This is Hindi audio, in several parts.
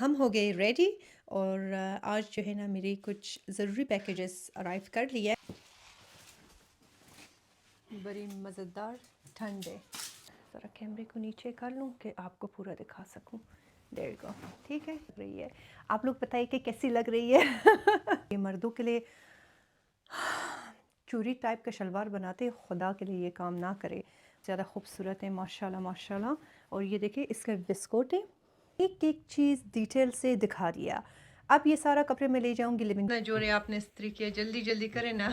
हम हो गए रेडी और आज जो है ना मेरी कुछ ज़रूरी पैकेजेस अराइव कर लिया है। बड़ी मज़ेदार ठंड है। ज़रा कैमरे को नीचे कर लूँ कि आपको पूरा दिखा सकूँ। There go. ठीक है, लग रही है। आप लोग बताइए कि कैसी लग रही है। ये मर्दों के लिए चूरी टाइप का शलवार बनाते, खुदा के लिए ये काम ना करे। ज़्यादा खूबसूरत है माशाल्लाह माशाल्लाह। और ये देखिए इसका विस्कोट है। एक एक चीज़ डिटेल से दिखा दिया। अब ये सारा कपड़े में ले जाऊंगी लिविंग ना। जो रे आपने इस्त्री किया, जल्दी जल्दी करें ना,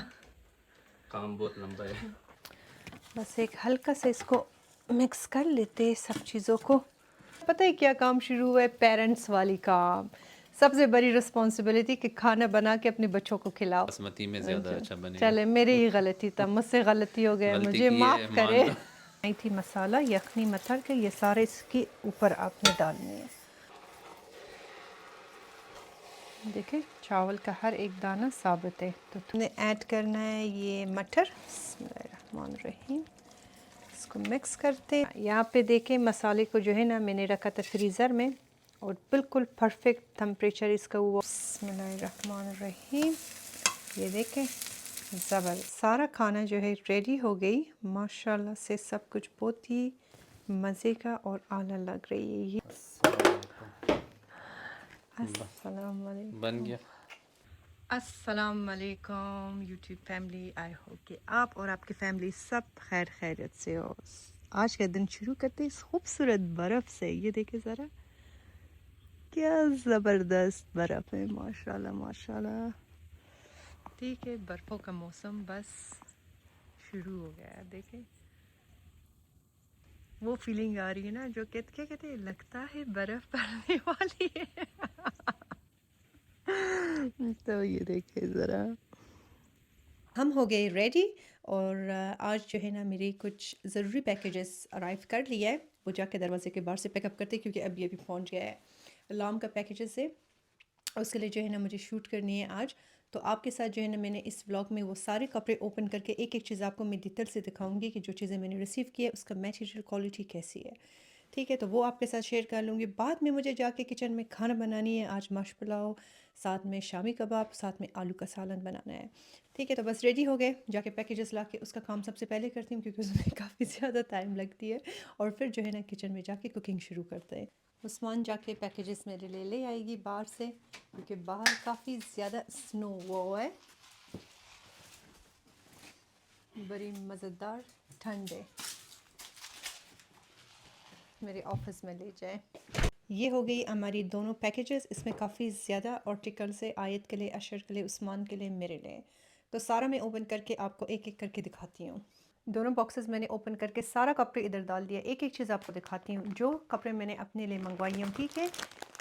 काम बहुत लंबा है। बस एक हल्का से इसको मिक्स कर लेते सब चीज़ों को। पता है क्या काम शुरू हुआ है? पेरेंट्स वाली काम। सबसे बड़ी रिस्पॉन्सिबिलिटी कि खाना बना के अपने बच्चों को खिलाओ। बासमती में ज़्यादा अच्छा बनेगा। चले, मेरी ही गलती था, मुझसे गलती हो गया, गलती मुझे की है, माफ़ मान करे। लो। नहीं थी मसाला यखनी मटर के, ये सारे इसके ऊपर आपने डालने हैं। देखिए चावल का हर एक दाना साबित है। तो तुमने ऐड करना है ये मटर। बिस्मिल्लाहिर्रहमानिर्रहीम। इसको मिक्स करते। यहाँ पे देखें मसाले को जो है ना मैंने रखा था फ्रीज़र में और बिल्कुल परफेक्ट टेम्परेचर इसका हुआ। बिस्मिल्लाहिर्रहमानिर्रहीम। ये देखें ज़बरदस्त सारा खाना जो है रेडी हो गई माशाल्लाह से। सब कुछ बहुत ही मज़े का और आला लग रही है ये। अस्सलाम बन वालेकुम। गया। अस्सलाम वालेकुम यूट्यूब फैमिली। आई होप कि आप और आपकी फैमिली सब खैर खैरियत से हो। आज का दिन शुरू करते हैं इस खूबसूरत बर्फ़ से। ये देखे ज़रा क्या ज़बरदस्त बर्फ़ है माशाल्लाह माशाल्लाह। ठीक है, बर्फ़ों का मौसम बस शुरू हो गया है। देखें वो फीलिंग आ रही है ना जो क्या कहते हैं, लगता है बर्फ़ पड़ने वाली है। तो ये देखे ज़रा हम हो गए रेडी और आज जो है ना मेरी कुछ ज़रूरी पैकेजेस अराइव कर लिया है। वो जाके दरवाजे के बाहर से पिकअप करते क्योंकि अभी अभी पहुंच गया है। अलार्म का पैकेजेस है, उसके लिए जो है ना मुझे शूट करनी है आज। तो आपके साथ जो है ना मैंने इस व्लॉग में वो सारे कपड़े ओपन करके एक एक चीज़ आपको मैं डिटेल से दिखाऊंगी कि जो चीज़ें मैंने रिसीव की है उसका मटेरियल क्वालिटी कैसी है। ठीक है, तो वो आपके साथ शेयर कर लूँगी। बाद में मुझे जाके किचन में खाना बनानी है। आज माश पुलाव, साथ में शामी कबाब, साथ में आलू का सालन बनाना है। ठीक है, तो बस रेडी हो गए। जाके पैकेजेस ला के उसका काम सबसे पहले करती हूँ क्योंकि उसमें काफ़ी ज़्यादा टाइम लगती है। और फिर जो है ना किचन में जाके कुकिंग शुरू करते हैं। उस्मान जाके पैकेजेस मेरे लिए ले आएगी बाहर से क्योंकि बाहर काफ़ी ज़्यादा स्नो हुआ है। बड़ी मज़ेदार ठंड है। मेरे ऑफिस में ले जाए। ये हो गई हमारी दोनों पैकेजेस। इसमें काफ़ी ज़्यादा आर्टिकल्स है, आयत के लिए, अशर के लिए, उस्मान के लिए, मेरे लिए। तो सारा मैं ओपन करके आपको एक एक करके दिखाती हूँ। दोनों बॉक्सेस मैंने ओपन करके सारा कपड़े इधर डाल दिया। एक एक चीज़ आपको दिखाती हूँ जो कपड़े मैंने अपने लिए मंगवाई हूँ। ठीक है,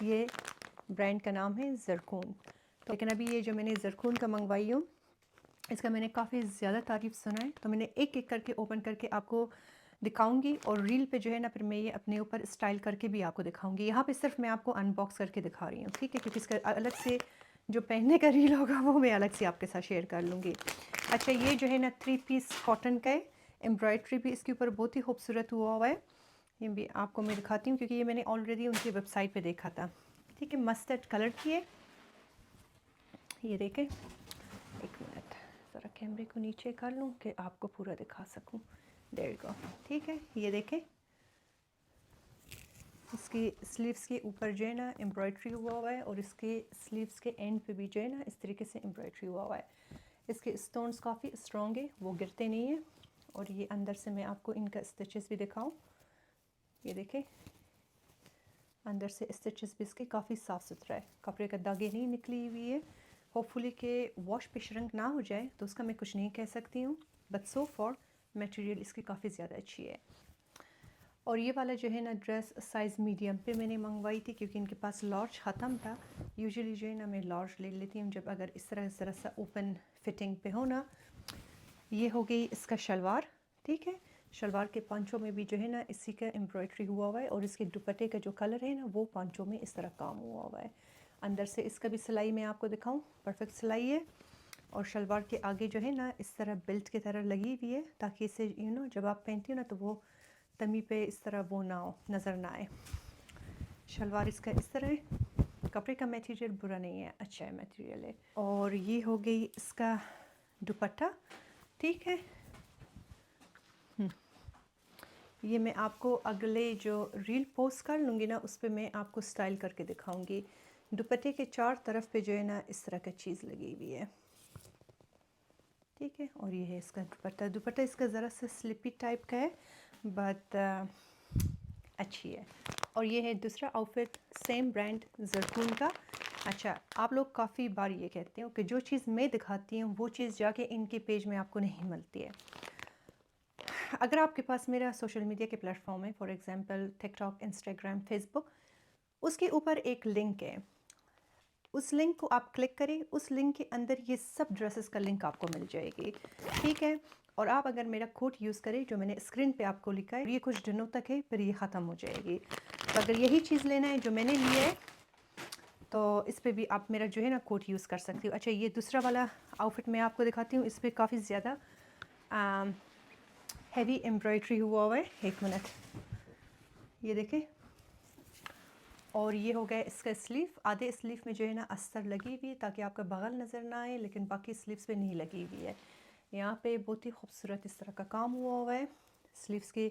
ये ब्रांड का नाम है ज़रकून। तो लेकिन अभी ये जो मैंने ज़रकून का मंगवाई हूँ इसका मैंने काफ़ी ज़्यादा तारीफ़ सुना है, तो मैंने एक एक करके ओपन करके आपको दिखाऊंगी। और रील पे जो है ना फिर मैं ये अपने ऊपर स्टाइल करके भी आपको दिखाऊंगी। यहाँ पे सिर्फ मैं आपको अनबॉक्स करके दिखा रही हूँ। ठीक है, क्योंकि इसका अलग से जो पहनने का रील होगा वो मैं अलग से आपके साथ शेयर कर लूँगी। अच्छा, ये जो है ना 3 पीस कॉटन का है। एम्ब्रॉयड्री भी इसके ऊपर बहुत ही खूबसूरत हुआ है। ये भी आपको मैं दिखाती हूँ क्योंकि ये मैंने ऑलरेडी उनकी वेबसाइट पर देखा था। ठीक है, मस्टर्ड कलर की है। ये देखें, एक मिनट ज़रा कैमरे को नीचे कर लूँ कि आपको पूरा दिखा सकूँ। There go. ठीक है, ये देखें इसकी स्लीव्स के ऊपर जो है ना एम्ब्रॉयड्री हुआ है और इसके स्लीव्स के एंड पे भी जो है ना इस तरीके से एम्ब्रॉयड्री हुआ है। इसके स्टोन्स काफ़ी स्ट्रॉन्ग है, वो गिरते नहीं हैं। और ये अंदर से मैं आपको इनका स्टिचेस भी दिखाऊं। ये देखें अंदर से स्टिचेस भी इसके काफ़ी साफ़ सुथरा है, कपड़े का दागे नहीं निकली हुई है। होपफुली के वॉश पे श्रिंक ना हो जाए तो उसका मैं कुछ नहीं कह सकती हूँ, बट सो फॉर मटेरियल इसकी काफ़ी ज़्यादा अच्छी है। और ये वाला जो है ना ड्रेस साइज़ मीडियम पे मैंने मंगवाई थी क्योंकि इनके पास लार्ज ख़त्म था। यूजुअली जो है ना मैं लार्ज ले लेती हूँ जब अगर इस तरह ज़रा सा ओपन फिटिंग पे हो ना। ये हो गई इसका शलवार। ठीक है, शलवार के पांचों में भी जो है ना इसी का एम्ब्रॉयड्री हुआ है और इसके दुपट्टे का जो कलर है ना वो पांचों में इस तरह काम हुआ है। अंदर से इसका भी सिलाई मैं आपको दिखाऊं, परफेक्ट सिलाई है। और शलवार के आगे जो है ना इस तरह बेल्ट की तरह लगी हुई है ताकि इसे जब आप पहनती हो ना तो वो तमी पे इस तरह वो ना हो, नज़र ना आए। शलवार इसका इस तरह है। फैब्रिक का मटेरियल बुरा नहीं है, अच्छा है मटेरियल है। और ये हो गई इसका दुपट्टा, ठीक है। ये मैं आपको अगले जो रील पोस्ट कर लूँगी ना, उस पे मैं आपको स्टाइल करके दिखाऊंगी। दुपट्टे के चार तरफ पे जो है ना इस तरह का चीज़ लगी हुई है, ठीक है। और ये है इसका दुपट्टा। दुपट्टा इसका ज़रा सा स्लिपी टाइप का है, बट अच्छी है। और ये है दूसरा आउटफिट, सेम ब्रांड ज़रकून का। अच्छा, आप लोग काफ़ी बार ये कहते हो कि जो चीज़ मैं दिखाती हूँ वो चीज़ जाके इनके पेज में आपको नहीं मिलती है। अगर आपके पास मेरा सोशल मीडिया के प्लेटफॉर्म है, for example TikTok, Instagram, Facebook, उसके ऊपर एक लिंक है, उस लिंक को आप क्लिक करें, उस लिंक के अंदर ये सब ड्रेसेस का लिंक आपको मिल जाएगी, ठीक है। और आप अगर मेरा कोड यूज़ करें जो मैंने स्क्रीन पे आपको लिखा है, ये कुछ दिनों तक है, फिर ये ख़त्म हो जाएगी। तो अगर यही चीज़ लेना है जो मैंने लिया है, तो इस पर भी आप मेरा जो है ना कोड यूज़ कर सकती हो। अच्छा, ये दूसरा वाला आउटफिट मैं आपको दिखाती हूँ। इस पर काफ़ी ज़्यादा हैवी एम्ब्रॉयडरी हुआ हुआ है। एक मिनट, ये देखें। और ये हो गया इसका स्लीव। आधे स्लीव में जो है ना अस्तर लगी हुई है ताकि आपका बगल नज़र ना आए, लेकिन बाकी स्लीव्स पे नहीं लगी हुई है। यहाँ पे बहुत ही खूबसूरत इस तरह का काम हुआ हुआ है। स्लीव्स के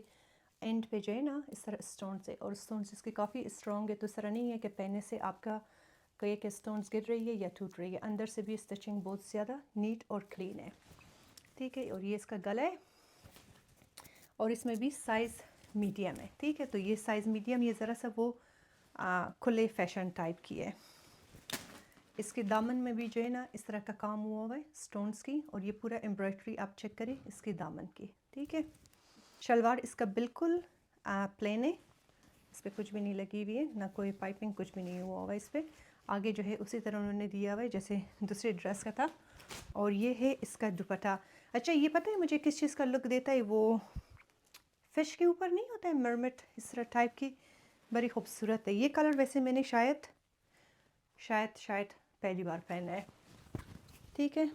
एंड पे जो है ना इस तरह स्टोन से, और स्टोन्स इसके काफ़ी स्ट्रॉन्ग है, तो इस तरह नहीं है कि पहनने से आपका कई के स्टोन्स गिर रही है या टूट रही है। अंदर से भी स्टिचिंग बहुत ज़्यादा नीट और क्लीन है, ठीक है। और ये इसका गला है, और इसमें भी साइज़ मीडियम है, ठीक है। तो ये साइज़ मीडियम, ये ज़रा सा वो खुले फैशन टाइप की है। इसके दामन में भी जो है ना इस तरह का काम हुआ हुआ है स्टोन्स की, और ये पूरा एम्ब्रॉयडरी आप चेक करें इसके दामन की, ठीक है। शलवार इसका बिल्कुल प्लेन है, इस पर कुछ भी नहीं लगी हुई है, ना कोई पाइपिंग, कुछ भी नहीं हुआ हुआ है इस पर। आगे जो है उसी तरह उन्होंने दिया हुआ है जैसे दूसरे ड्रेस का था। और ये है इसका दुपट्टा। अच्छा, ये पता है मुझे किस चीज़ का लुक देता है? वो फ़िश के ऊपर नहीं होता है मरमिट, इस तरह टाइप की, बड़ी खूबसूरत है। ये कलर वैसे मैंने शायद पहली बार पहना है, ठीक है।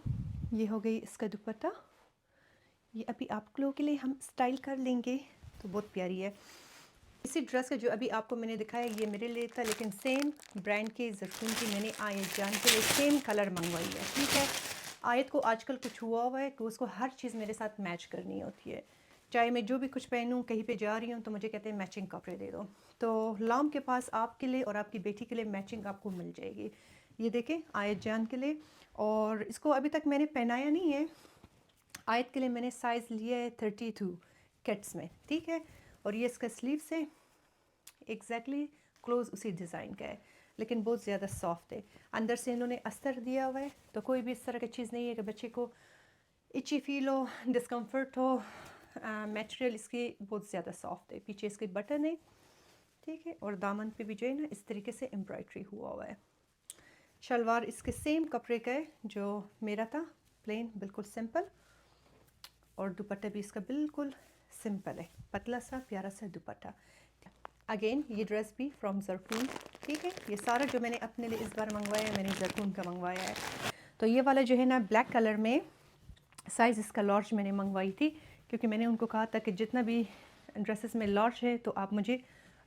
ये हो गई इसका दुपट्टा। ये अभी आप लोगों के लिए हम स्टाइल कर लेंगे, तो बहुत प्यारी है। इसी ड्रेस का जो अभी आपको मैंने दिखाया ये मेरे लिए था, लेकिन सेम ब्रांड के ज़रकून की मैंने आयत जान के लिए सेम कलर मंगवाई है, ठीक है। आयत को आजकल कुछ हुआ हुआ है कि उसको हर चीज़ मेरे साथ मैच करनी होती है, चाहे मैं जो भी कुछ पहनूं, कहीं पे जा रही हूँ तो मुझे कहते हैं मैचिंग कपड़े दे दो। तो लाम के पास आपके लिए और आपकी बेटी के लिए मैचिंग आपको मिल जाएगी। ये देखें, आयत जान के लिए, और इसको अभी तक मैंने पहनाया नहीं है। आयत के लिए मैंने साइज़ लिया है 32 किड्स में, ठीक है। और ये इसका स्लीव से एग्जैक्टली क्लोज उसी डिज़ाइन का है, लेकिन बहुत ज़्यादा सॉफ्ट है। अंदर से इन्होंने अस्तर दिया हुआ है, तो कोई भी इस तरह की चीज़ नहीं है कि बच्चे को इची फील हो, डिस्कम्फर्ट हो। मटेरियल इसकी बहुत ज़्यादा सॉफ्ट है। पीछे इसके बटन है, ठीक है। और दामन पे भी जो है ना इस तरीके से एम्ब्रॉयडरी हुआ हुआ है। शलवार इसके सेम कपड़े का है जो मेरा था, प्लेन बिल्कुल सिंपल। और दुपट्टा भी इसका बिल्कुल सिंपल है, पतला सा प्यारा सा दुपट्टा। अगेन ये ड्रेस भी फ्रॉम ज़रकून, ठीक है। ये सारा जो मैंने अपने लिए इस बार मंगवाया है, मैंने ज़रकून का मंगवाया है। तो ये वाला जो है ना ब्लैक कलर में साइज़ इसका लार्ज मैंने मंगवाई थी, क्योंकि मैंने उनको कहा था कि जितना भी ड्रेसेस में लार्ज है तो आप मुझे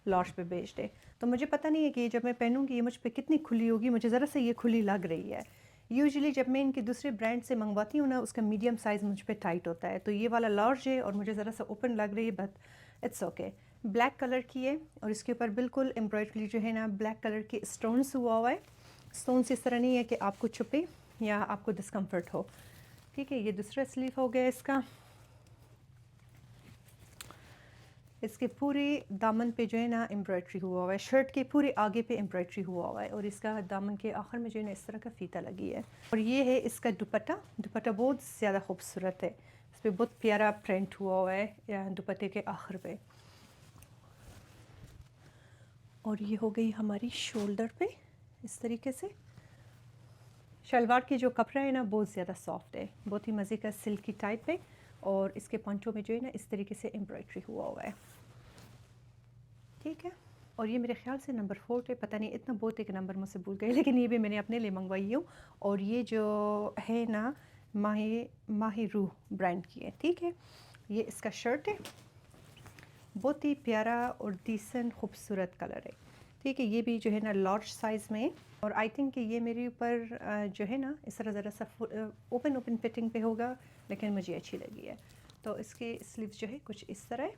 लार्ज पे भेज दें। तो मुझे पता नहीं है कि जब मैं पहनूंगी ये मुझ पे कितनी खुली होगी, मुझे ज़रा से ये खुली लग रही है। यूजुअली जब मैं इनके दूसरे ब्रांड से मंगवाती हूँ ना, उसका मीडियम साइज़ मुझ पे टाइट होता है, तो ये वाला लार्ज है और मुझे ज़रा सा ओपन लग रही है, but it's okay. Black colour की है, और इसके ऊपर बिल्कुल एम्ब्रॉयडरी जो है ना ब्लैक कलर के स्टोन्स हुआ हुआ है। स्टोन्स इस तरह नहीं है कि आपको छुपे या आपको डिस्कम्फर्ट हो, ठीक है। ये दूसरा स्लीव हो गया इसका। इसके पूरे दामन पे जो है ना एम्ब्रॉयडरी हुआ हुआ है, शर्ट के पूरे आगे पे एम्ब्रॉयडरी हुआ हुआ है, और इसका दामन के आखिर में जो है ना इस तरह का फीता लगी है। और ये है इसका दुपट्टा। दुपट्टा बहुत ज़्यादा खूबसूरत है, इस पर बहुत प्यारा प्रिंट हुआ हुआ है दुपट्टे के आखिर पे। और ये हो गई हमारी शोल्डर पे इस तरीके से। शलवार की जो कपड़ा है ना बहुत ज़्यादा सॉफ्ट है, बहुत ही मज़े का सिल्की टाइप है, और इसके पंचों में जो है ना इस तरीके से एम्ब्रॉयडरी हुआ हुआ है, ठीक है। और ये मेरे ख्याल से नंबर 4 है, पता नहीं, इतना बहुत एक नंबर मुझसे भूल गए, लेकिन ये भी मैंने अपने लिए मंगवाई हूँ। और ये जो है ना माही रूह ब्रांड की है, ठीक है। ये इसका शर्ट है, बहुत ही प्यारा और डिसेंट खूबसूरत कलर है, ठीक है, ये भी जो है ना लार्ज साइज़ में, और आई थिंक कि ये मेरे ऊपर जो है ना इस तरह ज़रा सा ओपन ओपन फिटिंग पे होगा, लेकिन मुझे अच्छी लगी है। तो इसके स्लीव्स जो है कुछ इस तरह,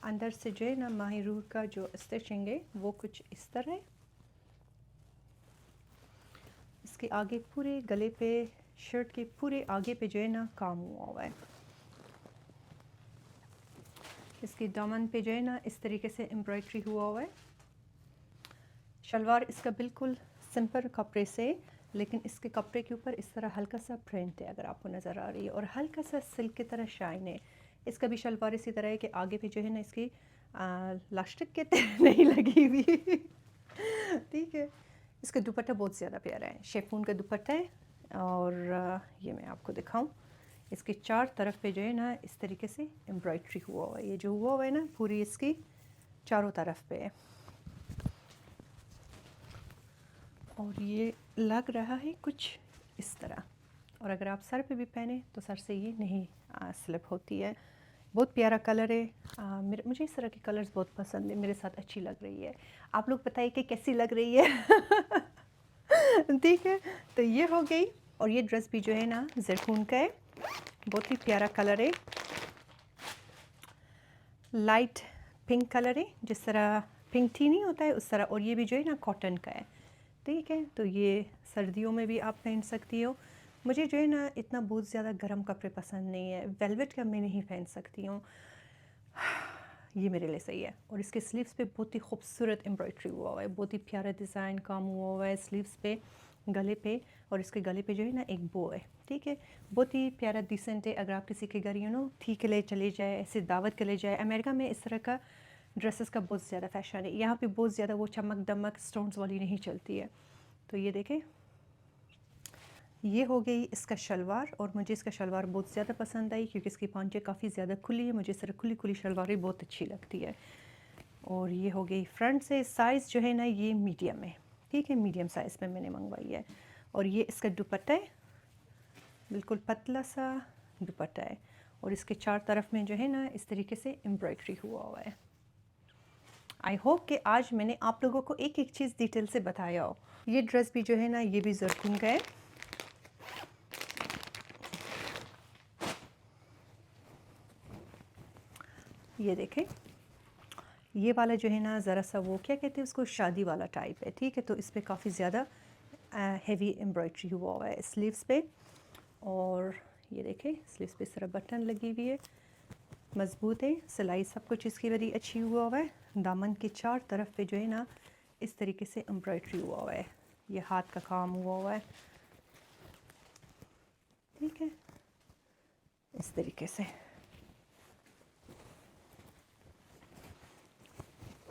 अंदर से जो है ना माही रूह का जो स्टिचिंग है वो कुछ इस तरह। इसके आगे पूरे गले पे, शर्ट के पूरे आगे पे जो है ना काम हुआ है। इसकी दामन पे जो है ना इस तरीके से एम्ब्रॉयडरी हुआ है। शलवार इसका बिल्कुल सिंपल कपड़े से, लेकिन इसके कपड़े के ऊपर इस तरह हल्का सा प्रिंट है, अगर आपको नज़र आ रही है, और हल्का सा सिल्क की तरह शाइन है। इसका भी शलवार इसी तरह है कि आगे पे जो है ना इसकी लास्टिक के तरह नहीं लगी हुई ठीक है। इसका दुपट्टा बहुत ज़्यादा प्यारा है, शेफून का दुपट्टा है, और ये मैं आपको दिखाऊं, इसके चार तरफ पे जो है ना इस तरीके से एम्ब्रॉयडरी हुआ है। ये जो हुआ है ना पूरी इसकी चारों तरफ पे है, और ये लग रहा है कुछ इस तरह। और अगर आप सर पे भी पहने तो सर से ये नहीं स्लिप होती है। बहुत प्यारा कलर है। मुझे इस तरह के कलर्स बहुत पसंद है, मेरे साथ अच्छी लग रही है। आप लोग बताइए कि कैसी लग रही है ठीक है, तो ये हो गई। और ये ड्रेस भी जो है ना ज़रकून का है, बहुत ही प्यारा कलर है, लाइट पिंक कलर है, जिस तरह पिंक टी नहीं होता है उस तरह। और ये भी जो है ना कॉटन का है, ठीक है। तो ये सर्दियों में भी आप पहन सकती हो। मुझे जो है ना इतना बहुत ज़्यादा गर्म कपड़े पसंद नहीं है, वेलवेट का मैं नहीं पहन सकती हूँ, ये मेरे लिए सही है। और इसके स्लीव्स पे बहुत ही खूबसूरत एम्ब्रॉयडरी हुआ है, बहुत ही प्यारा डिज़ाइन काम हुआ है स्लीव्स पे, गले पे, और इसके गले पे जो है ना एक बो है, ठीक है। बहुत ही प्यारा डिसेंट है। अगर आप किसी के घर थी के लिए चले जाए, ऐसे दावत के लिए जाए, अमेरिका में इस तरह का ड्रेसेस का बहुत ज़्यादा फैशन है। यहाँ पे बहुत ज़्यादा वो चमक दमक स्टोन्स वाली नहीं चलती है। तो ये देखें, ये हो गई इसका शलवार, और मुझे इसका शलवार बहुत ज़्यादा पसंद आई क्योंकि इसकी पांचे काफ़ी ज़्यादा खुली है। मुझे सिर्फ खुली खुली शलवारें बहुत अच्छी लगती है। और ये हो गई फ्रंट से। साइज़ जो है ना ये मीडियम है, ठीक है, मीडियम साइज़ में मैंने मंगवाई है। और ये इसका दुपट्टा है, बिल्कुल पतला सा दुपट्टा है, और इसके चार तरफ में जो है ना इस तरीके से एम्ब्रॉयडरी हुआ है। आई होप कि आज मैंने आप लोगों को एक एक चीज़ डिटेल से बताया हो। ये ड्रेस भी जो है ना ये भी ज़रकून का है, ये देखें। ये वाला जो है ना ज़रा सा वो क्या कहते हैं उसको, शादी वाला टाइप है, ठीक है। तो इस पर काफ़ी ज़्यादा हेवी एम्ब्रॉयडरी हुआ है स्लीव्स पे। और ये देखें स्लीव्स पे इस तरह बटन लगी हुई है, मज़बूत है, सिलाई सब कुछ इसकी बड़ी अच्छी हुआ है। दामन के चार तरफ पे जो है ना इस तरीके से एम्ब्रॉयडरी हुआ है, ये हाथ का काम हुआ है, ठीक है, इस तरीके से।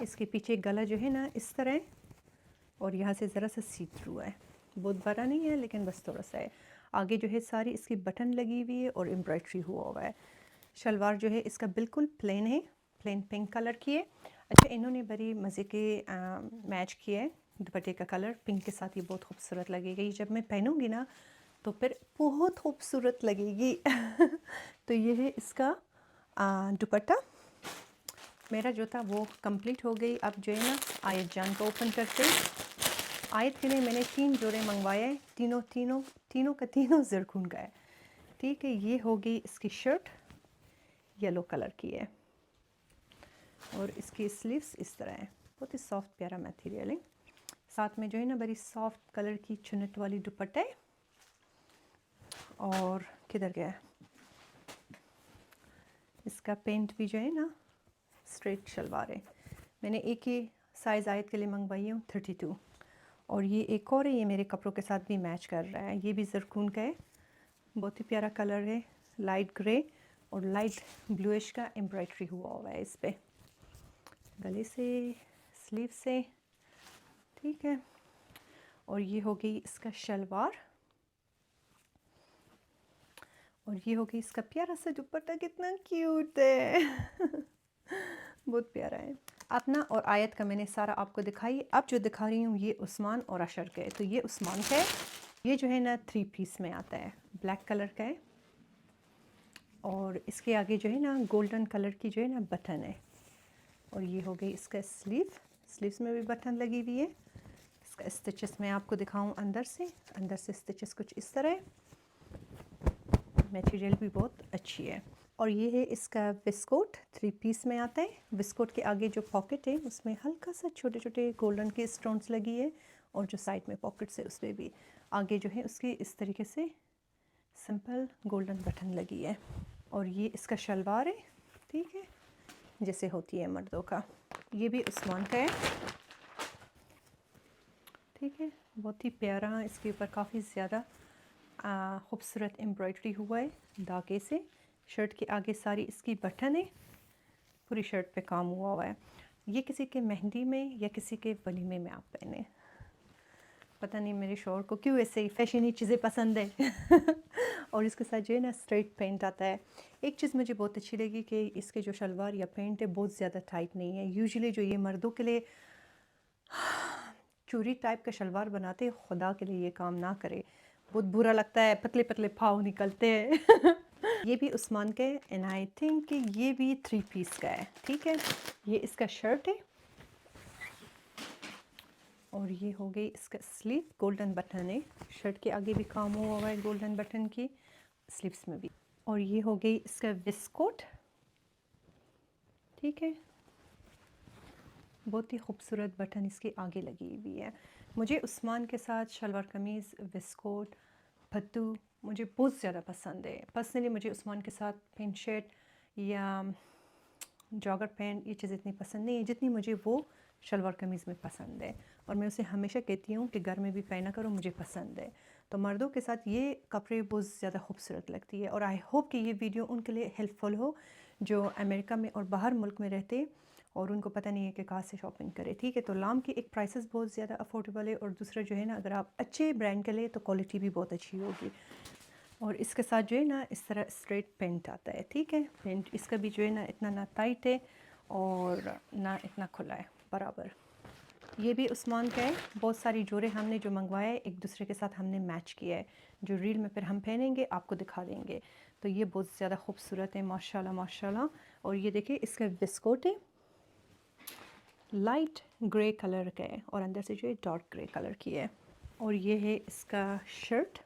इसके पीछे गला जो है ना इस तरह, और यहाँ से ज़रा सा सी थ्रू है, बहुत बड़ा नहीं है लेकिन बस थोड़ा सा है। आगे जो है सारी इसकी बटन लगी हुई है और एम्ब्रॉयडरी हुआ है। शलवार जो है इसका बिल्कुल प्लेन है, प्लेन पिंक कलर की है। अच्छा, इन्होंने बड़ी मज़े के मैच किया है दुपट्टे का कलर पिंक के साथ, ये बहुत खूबसूरत लगेगा। ये जब मैं पहनूंगी ना तो फिर बहुत खूबसूरत लगेगी तो ये है इसका दुपट्टा। मेरा जो था वो कंप्लीट हो गई। अब जो है ना आयत जान को ओपन करते हैं। आयत के लिए मैंने 3 जोड़े मंगवाए हैं, तीनों का तीनों ज़रकून का है, ठीक है। ये हो गई इसकी शर्ट, येलो कलर की है, और इसकी स्लीव्स इस तरह है, बहुत ही सॉफ्ट प्यारा मटेरियल है। साथ में जो है ना बड़ी सॉफ्ट कलर की चुन्नट वाली दुपट्टा है। और किधर गया इसका पेंट भी जो है ना स्ट्रेट शलवार है। मैंने एक ही साइज़ आयत के लिए मंगवाई हूँ 32, और ये एक और है, ये मेरे कपड़ों के साथ भी मैच कर रहा है। ये भी ज़रकून का है, बहुत ही प्यारा कलर है, लाइट ग्रे और लाइट ब्लूइश का एम्ब्रॉयडरी हुआ है इस पर, गले से स्लीव से, ठीक है। और ये हो गई इसका शलवार, और ये हो गई इसका प्यारा सा दुपट्टा, कितना क्यूट है बहुत प्यारा है। अपना और आयत का मैंने सारा आपको दिखाई। अब जो दिखा रही हूँ ये उस्मान और अशर का है। तो ये उस्मान का है, ये जो है ना 3 पीस में आता है, ब्लैक कलर का है, और इसके आगे जो है ना गोल्डन कलर की जो है ना बटन है, और ये हो गई इसका स्लीव्स में भी बटन लगी हुई है। इसका स्टिचेस मैं आपको दिखाऊं अंदर से स्टिचेस कुछ इस तरह है। मटेरियल भी बहुत अच्छी है। और ये है इसका विस्कोट, 3 पीस में आता है। विस्कोट के आगे जो पॉकेट है उसमें हल्का सा छोटे छोटे गोल्डन के स्टोन्स लगी है, और जो साइड में पॉकेट्स है उस पर भी आगे जो है उसकी इस तरीके से सिंपल गोल्डन बटन लगी है। और ये इसका शलवार है, ठीक है, जैसे होती है मर्दों का। ये भी उस्मान का है, ठीक है, बहुत ही प्यारा। इसके ऊपर काफ़ी ज़्यादा खूबसूरत एम्ब्रॉयडरी हुआ है धागे से। शर्ट के आगे सारी इसकी बटन है, पूरी शर्ट पे काम हुआ है। ये किसी के मेहंदी में या किसी के वलीमे में आप पहने। पता नहीं मेरे शौहर को क्यों ऐसे ही फैशनी चीज़ें पसंद है। और इसके साथ जो है ना स्ट्रेट पैंट आता है। एक चीज़ मुझे बहुत अच्छी लगी कि इसके जो शलवार या पैंट है बहुत ज़्यादा टाइट नहीं है। यूजुअली जो ये मर्दों के लिए चूरी टाइप का शलवार बनाते हैं, खुदा के लिए ये काम ना करे, बहुत बुरा लगता है, पतले पतले पाँव निकलते हैं। ये भी उस्मान का है, एंड आई थिंक कि ये भी 3 पीस का है, ठीक है। ये इसका शर्ट है, और ये हो गई इसका स्लीव, गोल्डन बटन है। शर्ट के आगे भी काम हुआ है गोल्डन बटन की, स्लीव्स में भी। और ये हो गई इसका विस्कोट, ठीक है, बहुत ही खूबसूरत बटन इसके आगे लगी हुई है। मुझे उस्मान के साथ शलवार कमीज़, विस्कोट, फत्तू मुझे बहुत ज़्यादा पसंद है। पर्सनली मुझे उस्मान के साथ पैंट शर्ट या जॉगर पैंट ये चीज़ इतनी पसंद नहीं है जितनी मुझे वो शलवार कमीज़ में पसंद है। और मैं उसे हमेशा कहती हूँ कि घर में भी पहना करो, मुझे पसंद है। तो मर्दों के साथ ये कपड़े बहुत ज़्यादा खूबसूरत लगती है। और आई होप कि ये वीडियो उनके लिए हेल्पफुल हो जो अमेरिका में और बाहर मुल्क में रहते और उनको पता नहीं है कि कहाँ से शॉपिंग करें, ठीक है। तो लाम की एक प्राइसेस बहुत ज़्यादा अफोर्डेबल है, और दूसरा जो है ना अगर आप अच्छे ब्रांड के लिए तो क्वालिटी भी बहुत अच्छी होगी। और इसके साथ जो है ना इस तरह स्ट्रेट पेंट आता है, ठीक है। पेंट इसका भी जो है ना इतना ना टाइट है और ना इतना खुला है, बराबर। ये भी उस्मान का है। बहुत सारी जोड़े हमने जो मंगवाए एक दूसरे के साथ हमने मैच किया है, जो रील में फिर हम पहनेंगे आपको दिखा देंगे। तो ये बहुत ज़्यादा खूबसूरत है, माशाल्लाह माशाल्लाह। और ये देखिए इसका विस्कोट है, लाइट ग्रे कलर का है, और अंदर से जो है डार्क ग्रे कलर की है। और ये है इसका शर्ट,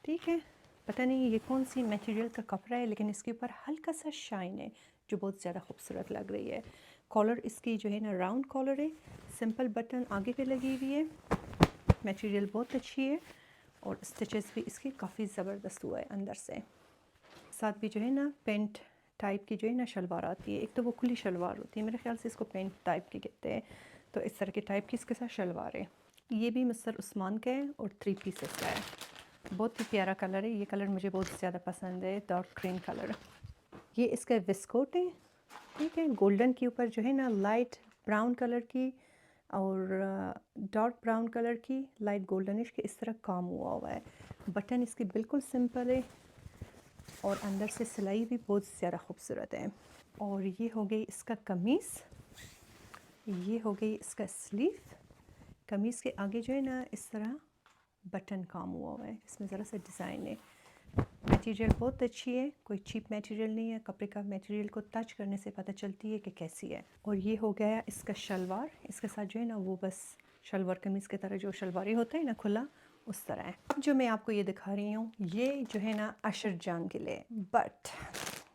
ठीक है। पता नहीं ये कौन सी मटेरियल का कपड़ा है, लेकिन इसके ऊपर हल्का सा शाइन है जो बहुत ज़्यादा खूबसूरत लग रही है। कॉलर इसकी जो है ना राउंड कॉलर है, सिंपल बटन आगे पे लगी हुई है, मटेरियल बहुत अच्छी है, और स्टिचेस भी इसकी काफ़ी ज़बरदस्त हुआ है अंदर से। साथ भी जो है ना पेंट टाइप की जो है ना शलवार आती है। एक तो वो खुली शलवार होती है, मेरे ख्याल से इसको पेंट टाइप की कहते हैं। तो इस तरह के टाइप की इसके साथ शलवार है। ये भी मिस्टर उस्मान का है और 3 पीसेस का है। बहुत ही प्यारा कलर है, ये कलर मुझे बहुत ज़्यादा पसंद है, डार्क ग्रीन कलर। ये इसका विस्कोट है, ठीक है। गोल्डन के ऊपर जो है ना लाइट ब्राउन कलर की और डार्क ब्राउन कलर की लाइट गोल्डनिश के इस तरह काम हुआ है। बटन इसकी बिल्कुल सिंपल है, और अंदर से सिलाई भी बहुत ज़्यादा खूबसूरत है। और ये हो गई इसका कमीज़, ये हो गई इसका स्लीव। कमीज़ के आगे जो है ना इस तरह बटन काम हुआ है, इसमें ज़रा सा डिज़ाइन है। मटेरियल बहुत अच्छी है, कोई चीप मटेरियल नहीं है। कपड़े का मटेरियल को टच करने से पता चलती है कि कैसी है। और ये हो गया इसका शलवार, इसके साथ जो है ना वो बस शलवार कमीज़ की तरह जो शलवारी होता है ना खुला, उस तरह है। अब जो मैं आपको ये दिखा रही हूँ ये जो है ना अशर जान के लिए, बट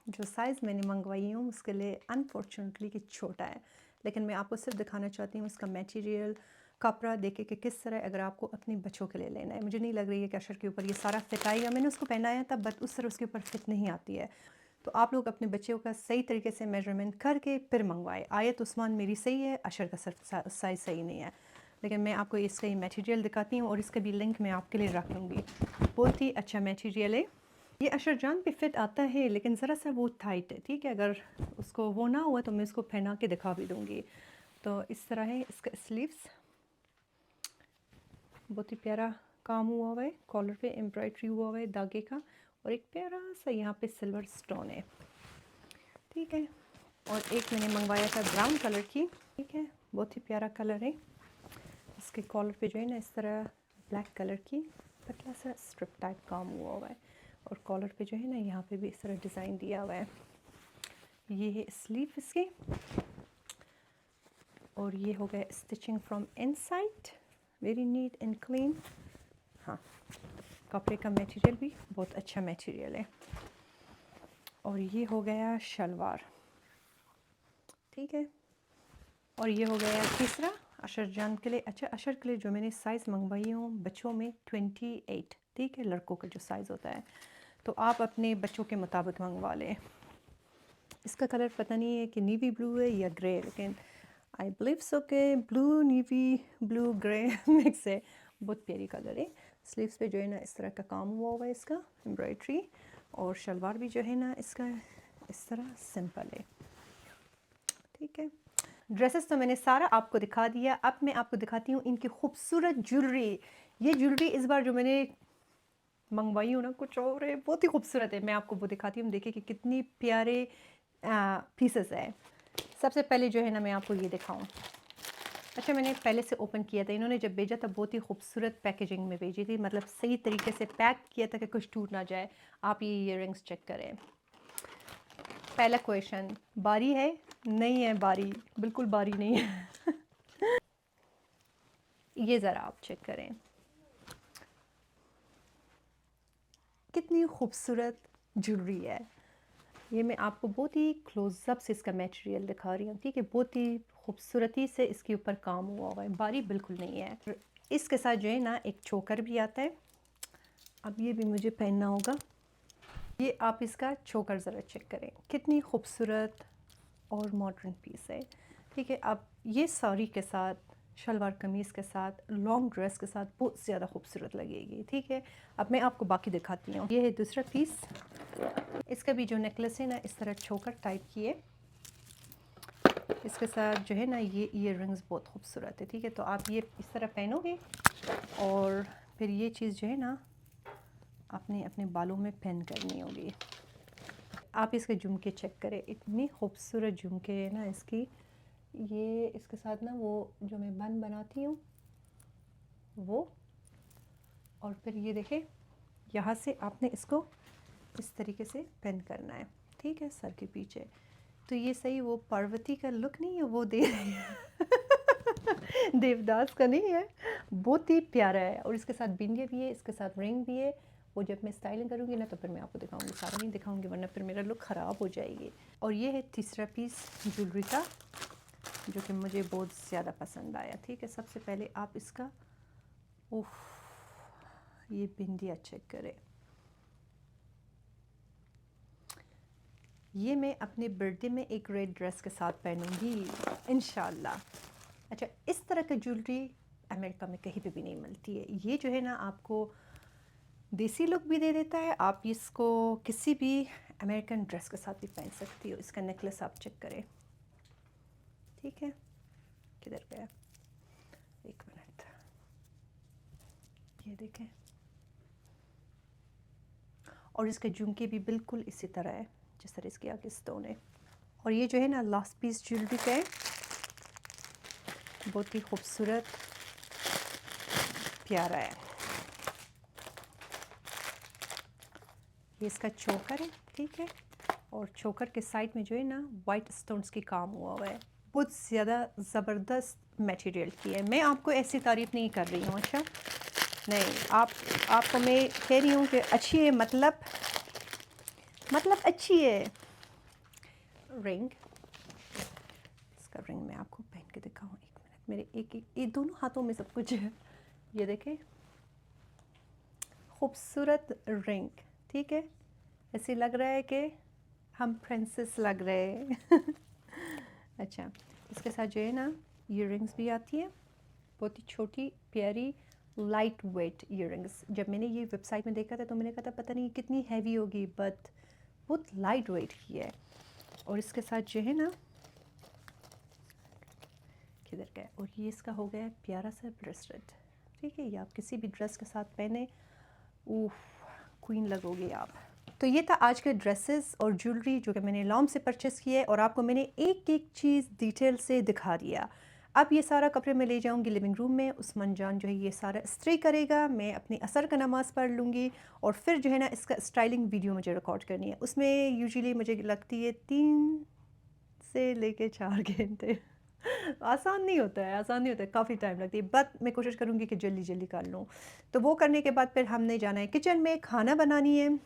जो साइज़ मैंने मंगवाई हूँ उसके लिए अनफॉर्चुनेटली कि छोटा है। लेकिन मैं आपको सिर्फ दिखाना चाहती हूँ इसका मटेरियल, कपड़ा देखे कि किस तरह अगर आपको अपने बच्चों के लिए लेना है। मुझे नहीं लग रही है कि अशर के ऊपर ये सारा फिट आएगा। मैंने उसको पहनाया था बट उस तरह उसके ऊपर फिट नहीं आती है। तो आप लोग अपने बच्चों का सही तरीके से मेजरमेंट करके फिर मंगवाए। आयत उस्मान मेरी सही है, अशर का सिर्फ साइज़ सही नहीं है। लेकिन मैं आपको इसका ही मटेरियल दिखाती हूँ और इसका भी लिंक मैं आपके लिए रख लूँगी। बहुत ही अच्छा मटेरियल है। ये अशर जान पे फिट आता है लेकिन ज़रा सा वो टाइट है, ठीक है। अगर उसको वो ना हुआ तो मैं उसको पहना के दिखा भी दूँगी। तो इस तरह है इसका स्लीव्स, बहुत ही प्यारा काम हुआ है। कॉलर पे एम्ब्रॉयडरी हुआ है धागे का, और एक प्यारा सा यहाँ पे सिल्वर स्टोन है, ठीक है। और एक मैंने मंगवाया था ब्राउन कलर की, ठीक है, बहुत ही प्यारा कलर है। इसके कॉलर पे जो है ना इस तरह ब्लैक कलर की पतला सा स्ट्रिप टाइप काम हुआ है, और कॉलर पे जो है ना यहाँ पे भी इस तरह डिज़ाइन दिया हुआ है। ये है स्लीव इसकी, और ये हो गया stitching from inside, very neat and clean. हाँ, कपड़े का मटेरियल भी बहुत अच्छा मटेरियल है। और ये हो गया शलवार, ठीक है। और ये हो गया तीसरा अशर जान के लिए। अच्छा, अशर के लिए जो मैंने साइज़ मंगवाई हूँ बच्चों में 28, ठीक है, लड़कों का जो साइज़ होता है, तो आप अपने बच्चों के मुताबिक मंगवा लें। इसका कलर पता नहीं है कि नेवी ब्लू है या ग्रे, लेकिन आई बिलीव सो के blue navy blue grey mix है। बहुत प्यारी कलर है। स्लीव्स पे जो है ना इस तरह का काम हुआ है इसका एम्ब्रॉयड्री, और शलवार भी जो है ना इसका इस तरह सिंपल है, ठीक है। ड्रेसेस तो मैंने सारा आपको दिखा दिया। अब मैं आपको दिखाती हूँ इनकी खूबसूरत ज्वेलरी। ये ज्वेलरी इस बार जो मैंने मंगवाई हूँ ना कुछ और है, बहुत ही खूबसूरत है। मैं आपको वो दिखाती हूँ, देखिए कि कितनी प्यारे पीसेस है। सबसे पहले जो है ना मैं आपको ये दिखाऊँ। अच्छा, मैंने पहले से ओपन किया था, इन्होंने जब भेजा था बहुत ही खूबसूरत पैकेजिंग में भेजी थी, मतलब सही तरीके से पैक किया था कि कुछ टूट ना जाए। आप ये ईयररिंग्स चेक करें। पहला क्वेश्चन, बारी है? नहीं है बारी, बिल्कुल बारी नहीं है। ये ज़रा आप चेक करें, कितनी खूबसूरत ज्वेलरी है। ये मैं आपको बहुत ही क्लोजअप से इसका मटेरियल दिखा रही हूँ, ठीक है। बहुत ही खूबसूरती से इसके ऊपर काम हुआ है, बारी बिल्कुल नहीं है। इसके साथ जो है ना एक चोकर भी आता है। अब ये भी मुझे पहनना होगा। ये आप इसका चोकर ज़रा चेक करें, कितनी खूबसूरत और मॉडर्न पीस है, ठीक है। अब ये साड़ी के साथ, शलवार कमीज़ के साथ, लॉन्ग ड्रेस के साथ बहुत ज़्यादा खूबसूरत लगेगी, ठीक है। अब मैं आपको बाकी दिखाती हूँ। ये है दूसरा पीस। इसका भी जो नेकलेस है ना इस तरह चोकर टाइप की है। इसके साथ जो है ना ये ईयररिंग्स बहुत खूबसूरत है, ठीक है। तो आप ये इस तरह पहनोगे और फिर ये चीज़ जो है ना आपने अपने बालों में पहन करनी होगी। आप इसके झुमके चेक करें, इतनी खूबसूरत झुमके है ना इसकी। ये इसके साथ ना वो जो मैं बन बनाती हूँ वो, और फिर ये देखें यहाँ से आपने इसको इस तरीके से पेन करना है, ठीक है, सर के पीछे। तो ये सही वो पार्वती का लुक नहीं है वो दे रही है। देवदास का नहीं है, बहुत ही प्यारा है। और इसके साथ बिंदिया भी है, इसके साथ रिंग भी है। वो जब मैं स्टाइलिंग करूँगी ना तो फिर मैं आपको दिखाऊंगी, सारा नहीं दिखाऊंगी वरना फिर मेरा लुक ख़राब हो जाएगी। और ये है तीसरा पीस ज्वेलरी का जो कि मुझे बहुत ज़्यादा पसंद आया, ठीक है। सबसे पहले आप इसका उफ, ये बिंदिया चेक करें। ये मैं अपने बर्थडे में एक रेड ड्रेस के साथ पहनूंगी इंशाल्लाह। अच्छा, इस तरह की ज्वेलरी अमेरिका में कहीं पे भी नहीं मिलती है। ये जो है ना आपको देसी लुक भी दे देता है। आप इसको किसी भी अमेरिकन ड्रेस के साथ भी पहन सकती हो। इसका नेकलेस आप चेक करें, ठीक है। किधर गया, एक मिनट, ये देखें। और इसके झुमके भी बिल्कुल इसी तरह है जिस तरह इसके आगे स्टोन है। और ये जो है ना लास्ट पीस ज्वेलरी का है, बहुत ही खूबसूरत प्यारा है। ये इसका चोकर है, ठीक है। और चोकर के साइड में जो है ना वाइट स्टोन्स की काम हुआ है। बहुत ज़्यादा ज़बरदस्त मटेरियल की है। मैं आपको ऐसी तारीफ़ नहीं कर रही हूँ, अच्छा नहीं, आपको मैं कह रही हूँ कि अच्छी है, मतलब अच्छी है। रिंग, इसका रिंग मैं आपको पहन के दिखाऊँ, एक मिनट। मेरे एक दोनों हाथों में सब कुछ है। ये देखें, खूबसूरत रिंग, ठीक है। ऐसे लग रहा है कि हम प्रिंसेस लग रहे हैं। अच्छा, इसके साथ जो है ना ईयररिंग्स भी आती है, बहुत ही छोटी प्यारी लाइट वेट ईयररिंग्स। जब मैंने ये वेबसाइट में देखा था तो मैंने कहा था पता नहीं कितनी हैवी होगी, बट बहुत लाइट वेट की है। और इसके साथ जो है ना किधर गया, और ये इसका हो गया प्यारा सा ब्रेसलेट, ठीक है। ये आप किसी भी ड्रेस के साथ पहने, उफ, क्वीन लगोगे आप। तो ये था आज के ड्रेसेस और ज्वेलरी जो कि मैंने लॉम से परचेस किया है, और आपको मैंने एक एक चीज़ डिटेल से दिखा दिया। अब ये सारा कपड़े मैं ले जाऊंगी लिविंग रूम में। उस्मान जान जो है ये सारा इस्त्री करेगा, मैं अपनी असर का नमाज़ पढ़ लूँगी, और फिर जो है ना इसका स्टाइलिंग वीडियो मुझे रिकॉर्ड करनी है। उसमें यूजुअली मुझे लगती है 3 से लेके 4 घंटे। आसान नहीं होता है, आसान नहीं होता है, काफ़ी टाइम लगती है, बट मैं कोशिश करूँगी कि जल्दी जल्दी कर लूँ। तो वो करने के बाद फिर हमने जाना है किचन में, खाना बनानी है।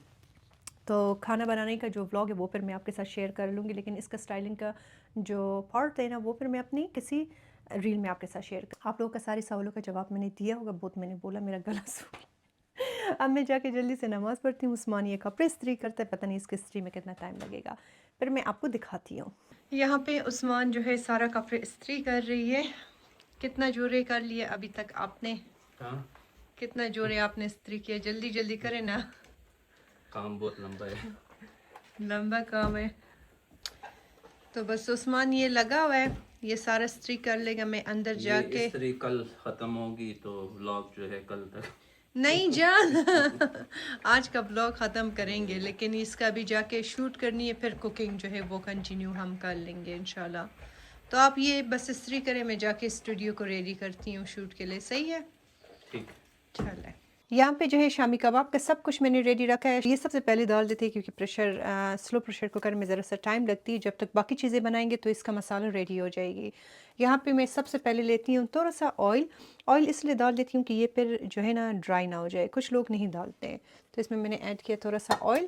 तो खाना बनाने का जो व्लॉग है वो फिर मैं आपके साथ शेयर कर लूँगी, लेकिन इसका स्टाइलिंग का जो पार्ट है ना वो फिर मैं अपनी किसी रील में आपके साथ शेयर कर। आप लोगों का सारे सवालों का जवाब मैंने दिया होगा, बहुत मैंने बोला, मेरा गला सूख गया। अब मैं जाके जल्दी से नमाज़ पढ़ती हूँ। उस्मान ये कपड़े इस्त्री करता है, पता नहीं इसके इस्त्री में कितना टाइम लगेगा, फिर मैं आपको दिखाती हूँ। यहाँ पे उस्मान जो है सारा कपड़े इस्त्री कर रही है। कितना जोरे कर लिया अभी तक आपने? हाँ, कितना जोरे आपने इस्त्री किया? जल्दी जल्दी करें ना, काम बहुत लंबा है। लंबा काम है। तो बस उस्मान ये लगा हुआ है, ये सारा इस्त्री कर लेगा, मैं अंदर ये जाके। इस्त्री कल खत्म होगी तो व्लॉग जो है कल तक। नहीं जान आज का ब्लॉग ख़त्म करेंगे, लेकिन इसका भी जाके शूट करनी है, फिर कुकिंग जो है वो कंटिन्यू हम कर लेंगे इंशाल्लाह। तो आप ये बस इस्त्री करें, मैं जाके स्टूडियो को रेडी करती हूँ शूट के लिए, सही है? ठीक। चले। यहाँ पे जो है शामी कबाब का सब कुछ मैंने रेडी रखा है। ये सबसे पहले डाल देते हैं क्योंकि स्लो प्रेशर कुकर में ज़रा सा टाइम लगती है, जब तक बाकी चीज़ें बनाएंगे तो इसका मसाला रेडी हो जाएगी। यहाँ पे मैं सबसे पहले लेती हूँ थोड़ा सा ऑयल। ऑयल इसलिए डाल देती हूँ कि ये फिर जो है ना ड्राई ना हो जाए, कुछ लोग नहीं डालते हैं। तो इसमें मैंने ऐड किया थोड़ा सा ऑयल,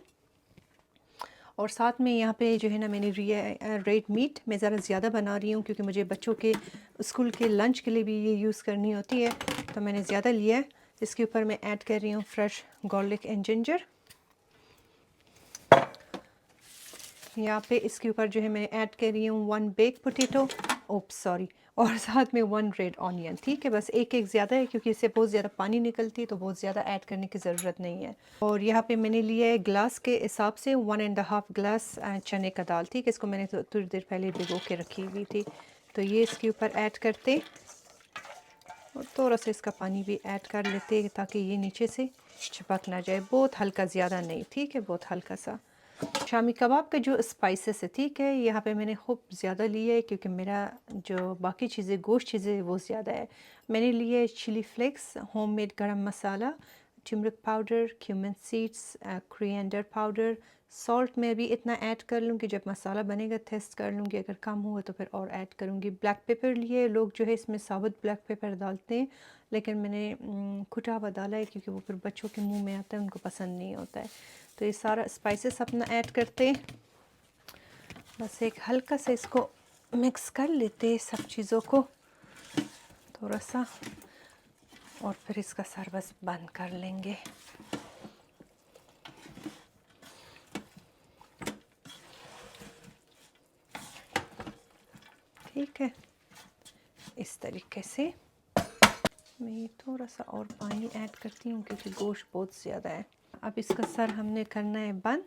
और साथ में यहाँ पे जो है ना मैंने रेड मीट मैं ज़रा ज़्यादा बना रही हूँ क्योंकि मुझे बच्चों के स्कूल के लंच के लिए भी ये यूज़ करनी होती है, तो मैंने ज़्यादा लिया है। इसके ऊपर मैं ऐड कर रही हूँ फ्रेश गार्लिक एंड जिंजर। यहाँ पे इसके ऊपर जो है मैं ऐड कर रही हूँ 1 बेक पोटैटो, ओप्स सॉरी, और साथ में 1 रेड ऑनियन। ठीक है, बस एक एक ज़्यादा है क्योंकि इससे बहुत ज़्यादा पानी निकलती है, तो बहुत ज़्यादा ऐड करने की ज़रूरत नहीं है। और यहाँ पे मैंने लिया है ग्लास के हिसाब से 1.5 ग्लास चने का दाल। ठीक है, इसको मैंने थोड़ी देर पहले भिगो के रखी हुई थी, तो ये इसके ऊपर ऐड करते और थोड़ा सा इसका पानी भी ऐड कर लेते हैं ताकि ये नीचे से चिपक ना जाए। बहुत हल्का, ज़्यादा नहीं, ठीक है, बहुत हल्का सा। शामी कबाब का जो स्पाइसेस है, ठीक है, यहाँ पे मैंने खूब ज़्यादा लिया है क्योंकि मेरा जो बाकी चीज़ें गोश्त चीज़ें वो ज़्यादा है। मैंने लिए है chilli flakes, homemade garam masala, turmeric powder, cumin seeds, coriander powder. Salt में भी इतना ऐड कर लूँगी, जब मसाला बनेगा टेस्ट कर लूँगी, अगर कम हुआ तो फिर और ऐड करूँगी। ब्लैक पेपर लिए, लोग जो है इसमें साबुत ब्लैक पेपर डालते हैं, लेकिन मैंने कुटा हुआ डाला है क्योंकि वो फिर बच्चों के मुंह में आता है, उनको पसंद नहीं होता है। तो ये सारा स्पाइसेस अपना ऐड करते हैं, बस एक हल्का सा इसको मिक्स कर लेते हैं सब चीज़ों को थोड़ा सा, और फिर इसका सर बस बंद कर लेंगे। ठीक है, इस तरीके से मैं ये थोड़ा सा और पानी ऐड करती हूँ क्योंकि गोश्त बहुत ज़्यादा है। अब इसका सर हमने करना है बंद।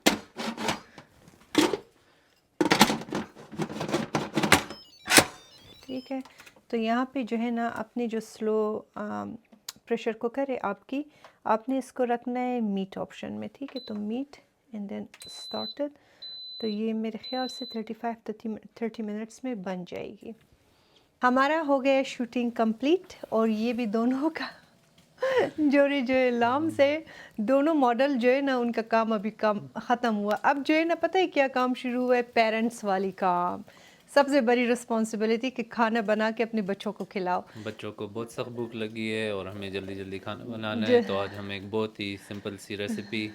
ठीक है, तो यहाँ पे जो है ना अपने जो स्लो प्रेशर कुकर है आपकी, आपने इसको रखना है मीट ऑप्शन में। ठीक है, तो मीट एंड देन स्टार्टेड, तो ये मेरे ख्याल से 30 मिनट्स में बन जाएगी। हमारा हो गया शूटिंग कंप्लीट, और ये भी दोनों का जोरे जो है लाम से दोनों मॉडल जो है ना उनका काम अभी काम ख़त्म हुआ। अब जो है ना पता है क्या काम शुरू हुआ है? पेरेंट्स वाली काम, सबसे बड़ी रिस्पॉन्सिबिलिटी कि खाना बना के अपने बच्चों को खिलाओ। बच्चों को बहुत सख्त भूख लगी है और हमें जल्दी जल्दी खाना बनाना है, जो तो आज हम एक बहुत ही सिंपल सी रेसिपी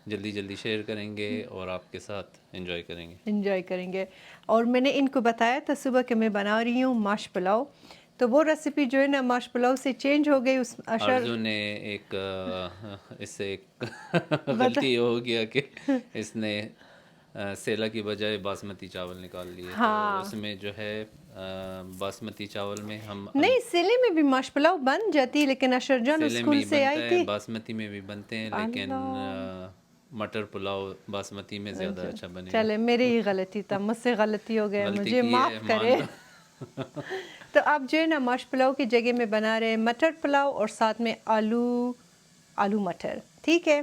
जल्दी जल्दी शेयर करेंगे और आपके साथ एंजॉय करेंगे। एंजॉय करेंगे। और मैंने इनको बताया था सुबह कि मैं बना रही हूँ माश पुलाव, तो वो रेसिपी जो है ना माश पुलाव से चेंज हो गई। उस अशर अर्जुन ने एक इससे एक बता गलती ये हो गया कि इसने सेला की बजाय बासमती चावल निकाल लिए, तो हाँ, उसमें जो है बासमती चावल में हम नहीं सिले में भी माश पुलाव बन जाती है, लेकिन अशर जान सेले में स्कूल ही से बनता आई है, थी। बासमती में भी बनते हैं, लेकिन अल्लाह, मटर पुलाव बासमती में ज़्यादा अच्छा, अच्छा बनेगा। चले मेरी ही गलती था, मुझसे गलती हो गया, गलती मुझे की है, माफ़ मान करे। लो। तो अब जो है ना माश पुलाव की जगह में बना रहे हैं मटर पुलाव, और साथ में आलू आलू मटर। ठीक है,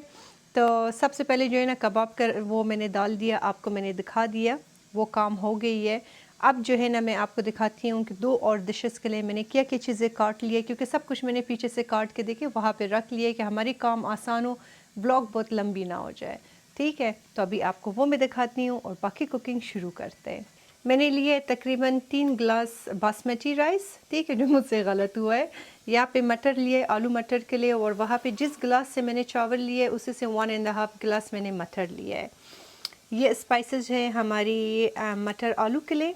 तो सबसे पहले जो है ना कबाब कर वो मैंने डाल दिया, आपको मैंने दिखा दिया, वो काम हो गई है। अब जो है ना मैं आपको दिखाती हूँ कि 2 और डिशेस के लिए मैंने क्या क्या चीज़ें काट ली है, क्योंकि सब कुछ मैंने पीछे से काट के देखे वहाँ पे रख लिया कि हमारी काम आसान हो, ब्लॉग बहुत लंबी ना हो जाए। ठीक है, तो अभी आपको वो मैं दिखाती हूँ और बाकी कुकिंग शुरू करते हैं। मैंने लिए तकरीबन 3 ग्लास बासमती राइस, ठीक है, जो मुझसे गलत हुआ है। यहाँ पे मटर लिए, आलू मटर के लिए, और वहाँ पे जिस गिलास से मैंने चावल लिए उसी से 1.5 गिलास मैंने मटर लिया है। ये स्पाइसेस है हमारी मटर आलू के लिए,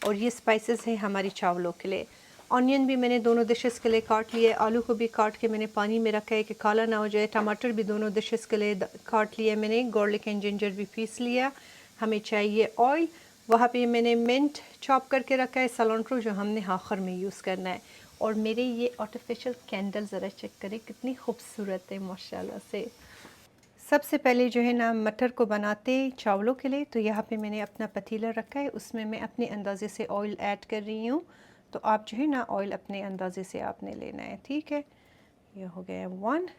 और ये स्पाइसेस है हमारी चावलों के लिए। ऑनियन भी मैंने दोनों डिशेस के लिए काट लिए, आलू को भी काट के मैंने पानी में रखा है कि काला ना हो जाए। टमाटर भी दोनों डिशेस के लिए काट लिए मैंने। गार्लिक एंड जिंजर भी पीस लिया। हमें चाहिए ऑयल, वहाँ पे मैंने मिंट चॉप करके रखा है, सलांट्रो जो हमने आखिर में यूज़ करना है। और मेरे ये आर्टिफिशियल कैंडल ज़रा चेक करें कितनी खूबसूरत है माशाल्लाह से। सबसे पहले जो है ना मटर को बनाते चावलों के लिए, तो यहाँ पे मैंने अपना पतीला रखा है, उसमें मैं अपने अंदाज़े से ऑयल ऐड कर रही हूँ। तो आप जो है ना ऑयल अपने अंदाज़े से आपने लेना है, ठीक है। ये हो गया 1,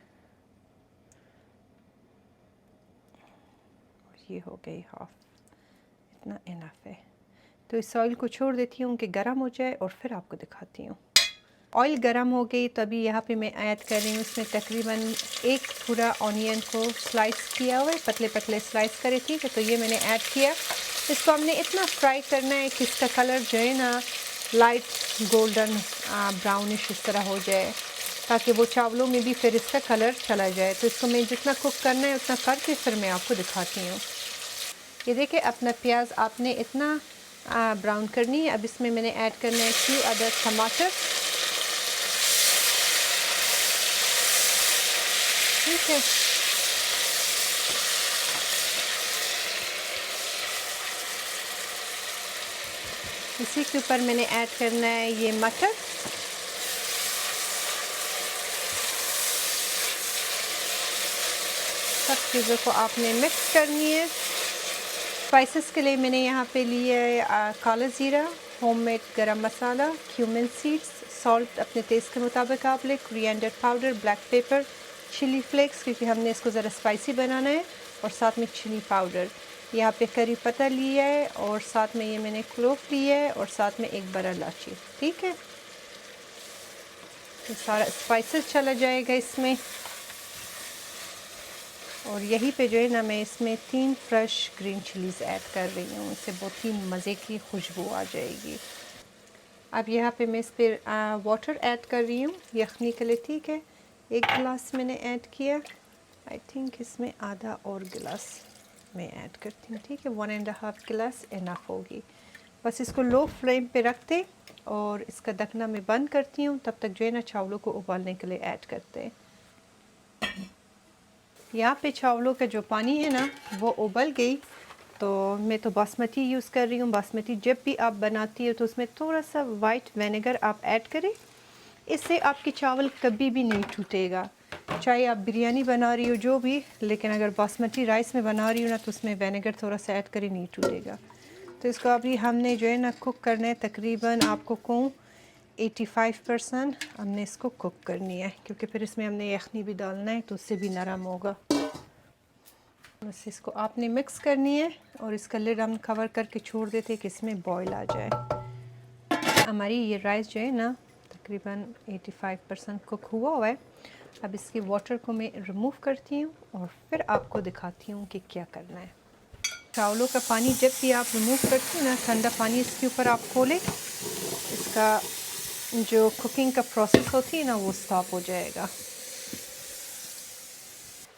और ये हो गई हाफ, इतना इनफ है। तो इस ऑयल को छोड़ देती हूँ कि गर्म हो जाए और फिर आपको दिखाती हूँ। ऑयल गर्म हो गई तो अभी यहाँ पे मैं ऐड कर रही हूँ इसमें तकरीबन 1 पूरा ऑनियन को स्लाइस किया हुआ है, पतले पतले स्लाइस करे, ठीक है। तो ये मैंने ऐड किया। इसको हमने इतना फ्राई करना है कि इसका कलर जो है ना लाइट गोल्डन ब्राउनिश इस तरह हो जाए, ताकि वो चावलों में भी फिर इसका कलर चला जाए। तो इसको मैं जितना कुक करना है उतना करके फिर मैं आपको दिखाती हूँ। ये देखिए अपना प्याज आपने इतना ब्राउन करनी है। अब इसमें मैंने ऐड करना है 2 अदर टमाटर, ठीक है। इसी के ऊपर मैंने ऐड करना है ये मटर, सब चीज़ों को आपने मिक्स करनी है। स्पाइसेस के लिए मैंने यहाँ पे लिए काला ज़ीरा, homemade garam masala, cumin seeds, salt अपने टेस्ट के मुताबिक आप लें, coriander powder, black pepper, chilli flakes क्योंकि हमने इसको ज़रा स्पाइसी बनाना है, और साथ में चिली पाउडर। यहाँ पे करी पत्ता लिया है, और साथ में ये मैंने क्लोव लिया है, और साथ में एक बड़ा इलायची, ठीक है। तो सारा स्पाइसेस चला जाएगा इसमें। और यहीं पे जो है ना मैं इसमें 3 फ्रेश ग्रीन चिलीज़ ऐड कर रही हूँ, इससे बहुत ही मज़े की खुशबू आ जाएगी। अब यहाँ पे मैं इस पर वाटर ऐड कर रही हूँ यखनी के लिए, ठीक है। 1 गिलास मैंने ऐड किया। आई थिंक इसमें आधा और गिलास मैं ऐड करती हूँ, ठीक है। 1.5 गिलास इनफ होगी। बस इसको लो फ्लेम पे रखते और इसका ढकना मैं बंद करती हूँ, तब तक जो है ना चावलों को उबालने के लिए ऐड करते हैं। यहाँ पे चावलों का जो पानी है ना वो उबल गई। तो मैं तो बासमती यूज़ कर रही हूँ। बासमती जब भी आप बनाती हो तो उसमें थोड़ा सा वाइट विनेगर आप ऐड करें, इससे आपकी चावल कभी भी नहीं टूटेगा। चाहे आप बिरयानी बना रही हो जो भी, लेकिन अगर बासमती राइस में बना रही हो ना तो उसमें विनेगर थोड़ा सा ऐड करें, नहीं टूटेगा। तो इसको अभी हमने जो है ना कुक करना है, तकरीबन आपको कहूँ 85% हमने इसको कुक करनी है, क्योंकि फिर इसमें हमने यखनी भी डालना है तो उससे भी नरम होगा। बस इसको आपने मिक्स करनी है और इसका लिड हम कवर करके छोड़ देते कि इसमें बॉईल आ जाए। हमारी ये राइस जो है ना तकरीबन 85% कुक हुआ है। अब इसकी वाटर को मैं रिमूव करती हूँ और फिर आपको दिखाती हूँ कि क्या करना है। चावलों का पानी जब भी आप रिमूव करते हैं ना, ठंडा पानी इसके ऊपर आप खोलें, इसका जो कुकिंग का प्रोसेस होती है ना वो स्टॉप हो जाएगा।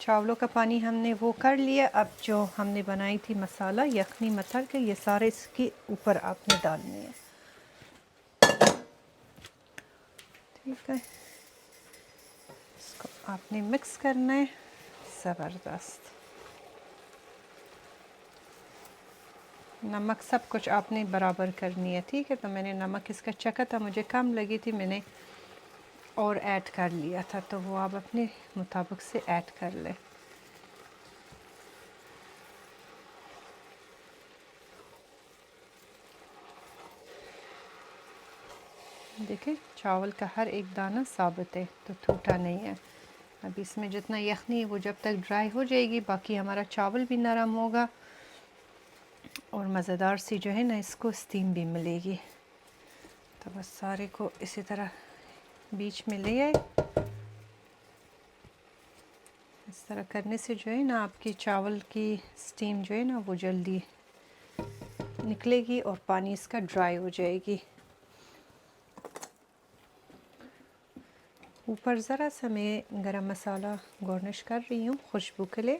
चावलों का पानी हमने वो कर लिया। अब जो हमने बनाई थी मसाला यखनी मटर के, ये सारे इसके ऊपर आपने डालने हैं, ठीक है। इसको आपने मिक्स करना है ज़बरदस्त। नमक सब कुछ आपने बराबर करनी है, ठीक है। तो मैंने नमक इसका चखा था, मुझे कम लगी थी, मैंने और ऐड कर लिया था, तो वो आप अपने मुताबिक से ऐड कर लें। देखिए चावल का हर एक दाना साबित है, तो टूटा नहीं है। अब इसमें जितना यखनी है वो जब तक ड्राई हो जाएगी, बाकी हमारा चावल भी नरम होगा और मज़ेदार सी जो है ना इसको स्टीम भी मिलेगी। तो बस सारे को इसी तरह बीच में ले आए। इस तरह करने से जो है ना आपकी चावल की स्टीम जो है ना वो जल्दी निकलेगी और पानी इसका ड्राई हो जाएगी। ऊपर ज़रा सा मैं गरम मसाला गार्निश कर रही हूँ खुशबू के लिए,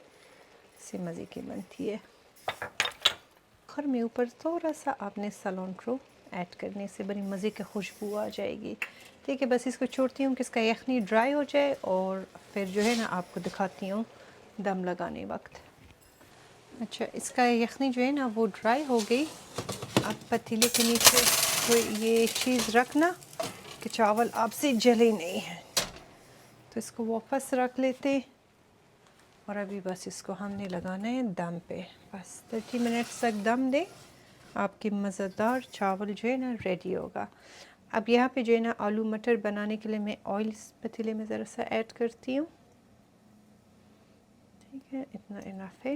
इससे मज़े की बनती है। आखिर में ऊपर थोड़ा सा आपने सलांट्रो ऐड करने से बड़ी मज़े की खुशबू आ जाएगी। ठीक है, बस इसको छोड़ती हूँ कि इसका यखनी ड्राई हो जाए और फिर जो है ना आपको दिखाती हूँ दम लगाने वक्त। अच्छा, इसका यखनी जो है ना वो ड्राई हो गई। अब पतीले के नीचे कोई ये चीज़ रखना कि चावल आपसे जले नहीं है। तो इसको वापस रख लेते और अभी बस इसको हमने लगाना है दम पे। बस 30 मिनट्स तक दम दे, आपके मज़ेदार चावल जो है ना रेडी होगा। अब यहाँ पे जो है ना आलू मटर बनाने के लिए मैं ऑयल इस पतीले में ज़रा सा ऐड करती हूँ। ठीक है, इतना इनफ है।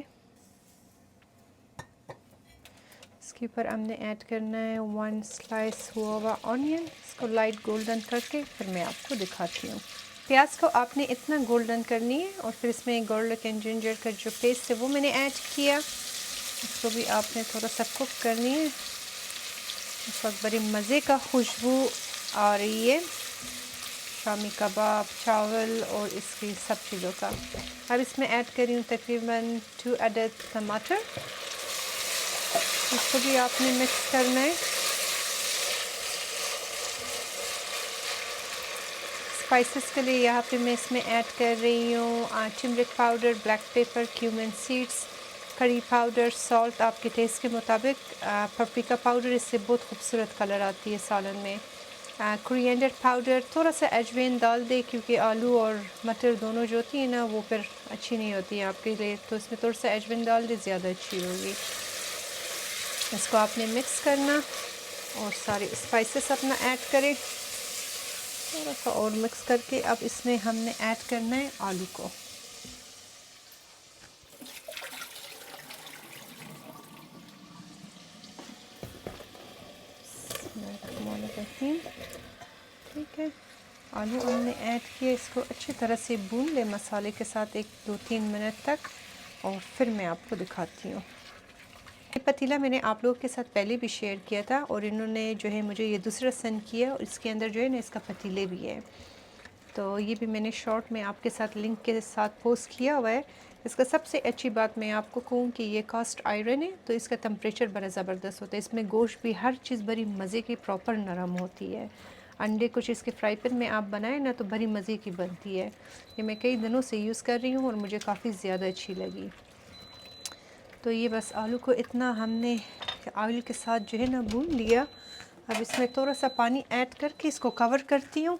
इसके ऊपर हमने ऐड करना है 1 स्लाइस हुआ हुआ ऑनियन। इसको लाइट गोल्डन करके फिर मैं आपको दिखाती हूँ। प्याज को आपने इतना गोल्डन करनी है और फिर इसमें गार्लिक एंड जिंजर का जो पेस्ट है वो मैंने ऐड किया, इसको भी आपने थोड़ा सा कुक करनी है। इस वक्त बड़ी मज़े का खुशबू आ रही है शामी कबाब, चावल और इसकी सब चीज़ों का। अब इसमें ऐड कर रही हूँ तकरीबन 2 अदद टमाटर। इसको भी आपने मिक्स करना है। स्पाइसेस के लिए यहाँ पे मैं इसमें ऐड कर रही हूँ turmeric powder, black paper, cumin seeds, curry powder, salt आपके टेस्ट के मुताबिक, पापरिका पाउडर, इससे बहुत खूबसूरत कलर आती है सालन में, कोरिएंडर पाउडर, थोड़ा सा अजवाइन डाल दे क्योंकि आलू और मटर दोनों जो होती है ना वो फिर अच्छी नहीं होती है आपके लिए, तो इसमें थोड़ा सा अजवाइन डाल दे, ज़्यादा अच्छी होगी। इसको आपने मिक्स करना और सारे स्पाइसेस अपना ऐड करें, थोड़ा सा और मिक्स करके अब इसमें हमने ऐड करना है आलू को। ठीक है, आलू हमने ऐड किए, इसको अच्छी तरह से भून ले मसाले के साथ 1-2-3 मिनट तक और फिर मैं आपको दिखाती हूँ। ये पतीला मैंने आप लोगों के साथ पहले भी शेयर किया था और इन्होंने जो है मुझे ये दूसरा सेंड किया और इसके अंदर जो है ना इसका पतीले भी है, तो ये भी मैंने शॉर्ट में आपके साथ लिंक के साथ पोस्ट किया हुआ है। इसका सबसे अच्छी बात मैं आपको कहूँ कि ये कास्ट आयरन है, तो इसका टेम्परेचर बड़ा ज़बरदस्त होता है। इसमें गोश्त भी हर चीज़ बड़ी मज़े की प्रॉपर नरम होती है। अंडे कुछ इसके फ्राई पैन में आप बनाएं ना तो बड़ी मज़े की बनती है। ये मैं कई दिनों से यूज़ कर रही हूँ और मुझे काफ़ी ज़्यादा अच्छी लगी। तो ये बस आलू को इतना हमने ऑयल के साथ जो है ना भून लिया। अब इसमें थोड़ा सा पानी ऐड करके इसको कवर करती हूँ।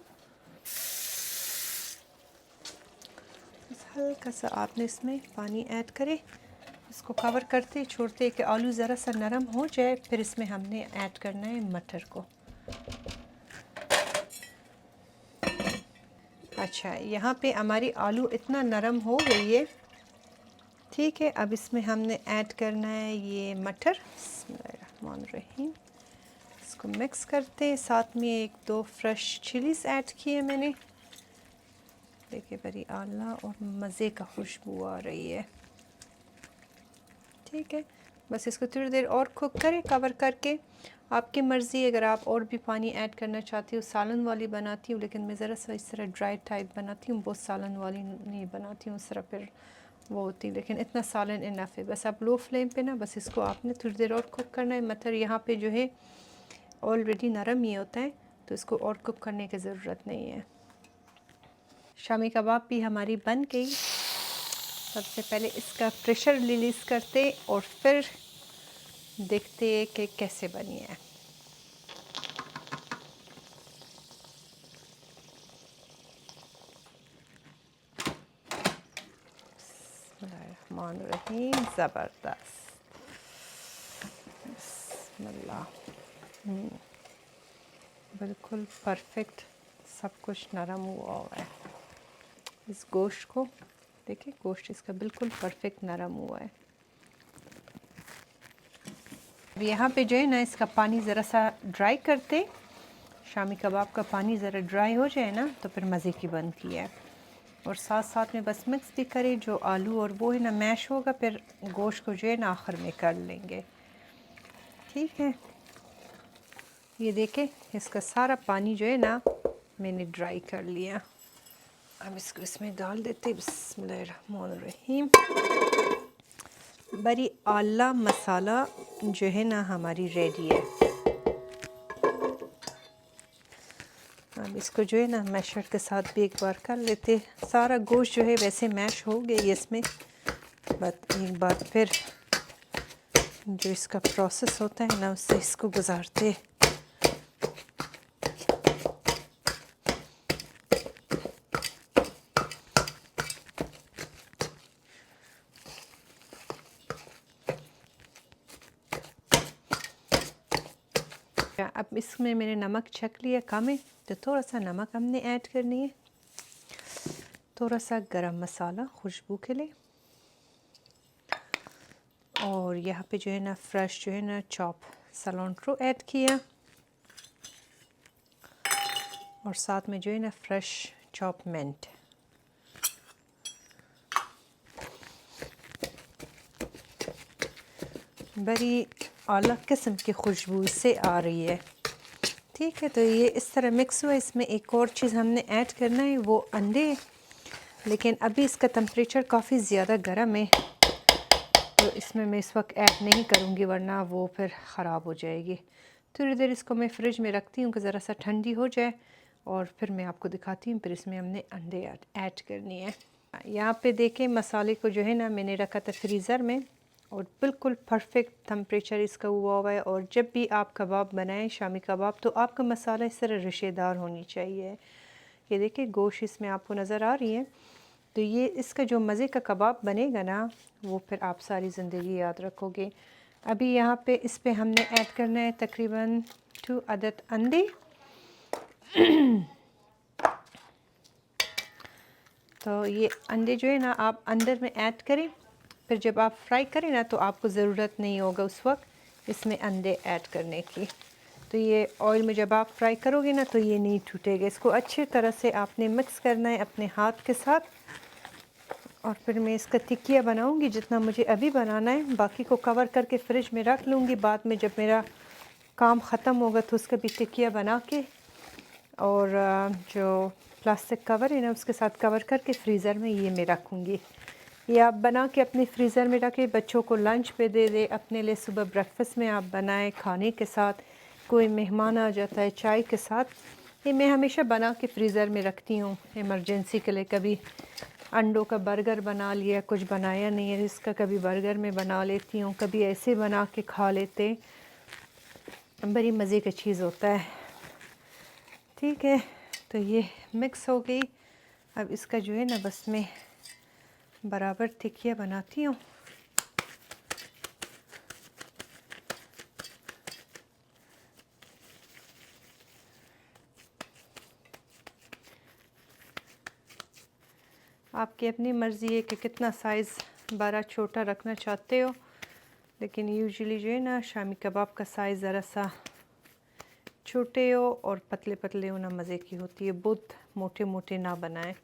हल्का सा आपने इसमें पानी ऐड करें, इसको कवर करते छोड़ते कि आलू ज़रा सा नरम हो जाए, फिर इसमें हमने ऐड करना है मटर को। अच्छा, यहाँ पे हमारी आलू इतना नरम हो गई है। ठीक है, अब इसमें हमने ऐड करना है ये मटर। बिस्मिल्लाहिर्रहमानिर्रहीम। इसको मिक्स करते, साथ में 1-2 फ्रेश चिलीज़ ऐड किए मैंने। देखिए बड़ी आला और मज़े का खुशबू आ रही है। ठीक है, बस इसको थोड़ी देर और कुक करें कवर करके। आपकी मर्ज़ी, अगर आप और भी पानी ऐड करना चाहती हो। सालन वाली बनाती हूँ लेकिन मैं ज़रा सा इस तरह ड्राई टाइप बनाती हूँ, बहुत सालन वाली नहीं बनाती हूँ, उस तरह फिर वो होती, लेकिन इतना सालन इनफ है। बस आप लो फ्लेम पे ना बस इसको आपने थोड़ी देर और कुक करना है। मटर यहाँ पे जो है ऑलरेडी नरम ही होता है, तो इसको और कुक करने की ज़रूरत नहीं है। शामी कबाब भी हमारी बन गई। सबसे पहले इसका प्रेशर रिलीज़ करते और फिर देखते कि कैसे बनी है। बिस्मिल्लाहिर्रहमानिर्रहीम, ज़बरदस्त, बिस्मिल्लाह। बिल्कुल परफेक्ट, सब कुछ नरम हुआ है। इस गोश्त को देखिए, गोश्त इसका बिल्कुल परफेक्ट नरम हुआ है। अब यहाँ पे जो है ना इसका पानी ज़रा सा ड्राई करते, शामी कबाब का पानी ज़रा ड्राई हो जाए ना तो फिर मज़े की बनती है। और साथ साथ में बस मिक्स भी करें, जो आलू और वो है ना मैश होगा, फिर गोश्त को जो है ना आखिर में कर लेंगे। ठीक है, ये देखें इसका सारा पानी जो है ना मैंने ड्राई कर लिया। अब इसको इसमें डाल देते। बिस्मिल्लाहिर्रहमानिर्रहीम। बड़ी आला मसाला जो है ना हमारी रेडी है। अब इसको जो है ना मैशर के साथ भी एक बार कर लेते। सारा गोश्त जो है वैसे मैश हो गई इसमें, बट एक बार फिर जो इसका प्रोसेस होता है ना उससे इसको गुजारते। अब इसमें मैंने नमक चख लिया कम है, तो थोड़ा सा नमक हमने ऐड करनी है। थोड़ा सा गरम मसाला खुशबू के लिए, और यहाँ पे जो है ना फ्रेश जो है ना चॉप सलांट्रो ऐड किया, और साथ में जो है ना फ्रेश चॉप मिंट। बड़ी आला किस्म की खुशबू इससे आ रही है। ठीक है, तो ये इस तरह मिक्स हुआ। इसमें एक और चीज़ हमने ऐड करना है, वो अंडे, लेकिन अभी इसका टेम्परेचर काफ़ी ज़्यादा गर्म है, तो इसमें मैं इस वक्त ऐड नहीं करूँगी वरना वो फिर ख़राब हो जाएगी। थोड़ी देर इसको मैं फ्रिज में रखती हूँ कि ज़रा सा ठंडी हो जाए, और फिर मैं आपको दिखाती हूँ। फिर इसमें हमने अंडे ऐड करनी है। यहाँ पे देखें मसाले को जो है ना मैंने रखा था फ्रीज़र में, और बिल्कुल परफेक्ट टेम्परेचर इसका हुआ है। और जब भी आप कबाब बनाएं शामी कबाब, तो आपका मसाला इस तरह रिशेदार होनी चाहिए। ये देखिए गोश्त इसमें आपको नज़र आ रही है। तो ये इसका जो मज़े का कबाब बनेगा ना, वो फिर आप सारी ज़िंदगी याद रखोगे। अभी यहाँ पे इस पे हमने ऐड करना है तकरीबन 2 अदद अंडे। तो ये अंडे जो है ना आप अंदर में ऐड करें, फिर जब आप फ्राई करें ना तो आपको ज़रूरत नहीं होगा उस वक्त इसमें अंडे ऐड करने की। तो ये ऑयल में जब आप फ्राई करोगे ना तो ये नहीं टूटेगा। इसको अच्छी तरह से आपने मिक्स करना है अपने हाथ के साथ, और फिर मैं इसका टिकिया बनाऊंगी जितना मुझे अभी बनाना है। बाकी को कवर करके फ्रिज में रख लूँगी, बाद में जब मेरा काम ख़त्म होगा तो उसका भी टिकिया बना के, और जो प्लास्टिक कवर है ना उसके साथ कवर करके फ्रीज़र में ये मैं रखूँगी। ये आप बना के अपने फ्रीज़र में रखें, बच्चों को लंच पे दे दे, अपने लिए सुबह ब्रेकफास्ट में आप बनाएं खाने के साथ। कोई मेहमान आ जाता है चाय के साथ, ये मैं हमेशा बना के फ्रीज़र में रखती हूँ इमरजेंसी के लिए। कभी अंडों का बर्गर बना लिया, कुछ बनाया नहीं है इसका, कभी बर्गर में बना लेती हूँ, कभी ऐसे बना के खा लेते, बड़ी मज़े की चीज़ होता है। ठीक है, तो ये मिक्स हो गई। अब इसका जो है ना बस मैं बराबर टिकिया बनाती हूँ। आपकी अपनी मर्ज़ी है कि कितना साइज़ बड़ा छोटा रखना चाहते हो, लेकिन यूजुअली जो है ना शामी कबाब का साइज़ ज़रा सा छोटे हो और पतले पतले होना मज़े की होती है, बहुत मोटे मोटे ना बनाएं।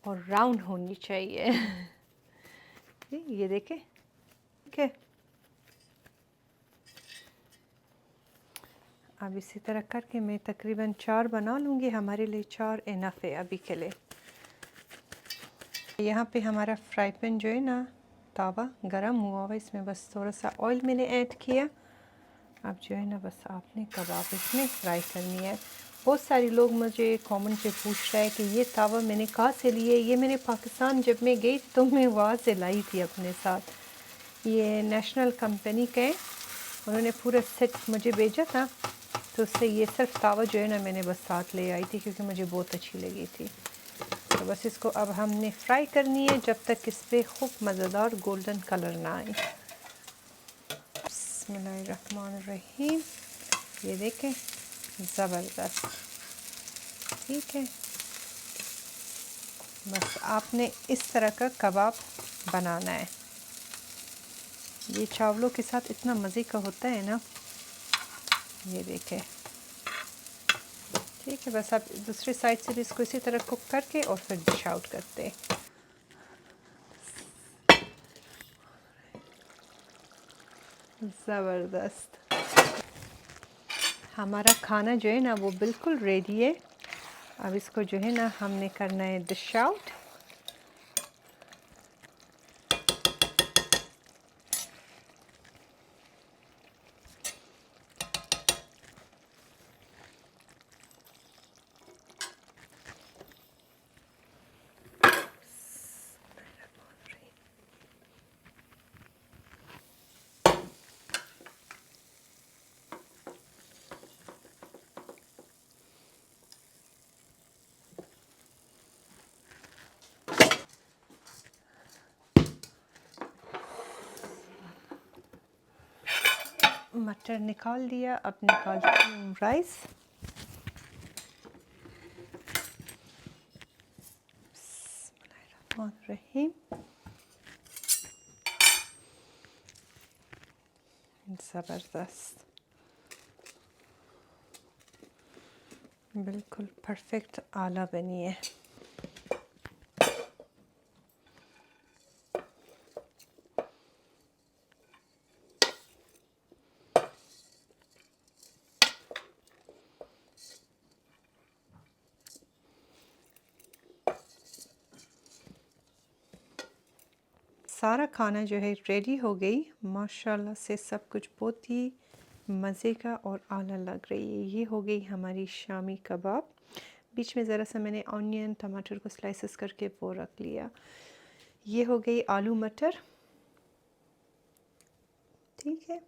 और राउंड होनी चाहिए। ये देखें, ठीक है। अब इसी तरह करके मैं तकरीबन 4 बना लूँगी, हमारे लिए 4 इनफ है अभी के लिए। यहाँ पे हमारा फ्राई पैन जो है ना तावा गरम हुआ हुआ, इसमें बस थोड़ा सा ऑयल मैंने ऐड किया। अब जो है ना बस आपने कबाब इसमें फ्राई करनी है। बहुत सारे लोग मुझे कमेंट पे पूछ रहे हैं कि ये तावा मैंने कहाँ से लिए। ये मैंने पाकिस्तान जब मैं गई तो मैं वहाँ से लाई थी अपने साथ। ये नेशनल कंपनी का है, उन्होंने पूरा सेट मुझे भेजा था, तो उससे ये सिर्फ तावा जो है ना मैंने बस साथ ले आई थी क्योंकि मुझे बहुत अच्छी लगी थी। तो बस इसको अब हमने फ्राई करनी है जब तक इस पर खूब मज़ेदार गोल्डन कलर ना आए। बिस्मिल्लाहिर्रहमानिर्रहीम। ये देखें ज़बरदस्त। ठीक है, बस आपने इस तरह का कबाब बनाना है। ये चावलों के साथ इतना मज़े का होता है ना, ये देखें। ठीक है, बस आप दूसरी साइड से भी इसको इसी तरह कुक करके और फिर डिश आउट करते हैं। ज़बरदस्त। हमारा खाना जो है ना वो बिल्कुल रेडी है। अब इसको जो है ना हमने करना है डिश आउट। मटर निकाल दिया, अब निकालती हूँ राइस। बिस्मिल्लाहिर्रहमानिर्रहीम। ज़बरदस्त, बिल्कुल परफेक्ट आला बनी है। सारा खाना जो है रेडी हो गई माशाल्लाह से। सब कुछ बहुत ही मज़े का और आला लग रही है। ये हो गई हमारी शामी कबाब। बीच में ज़रा सा मैंने ऑनियन टमाटर को स्लाइसेस करके वो रख लिया। ये हो गई आलू मटर, ठीक है।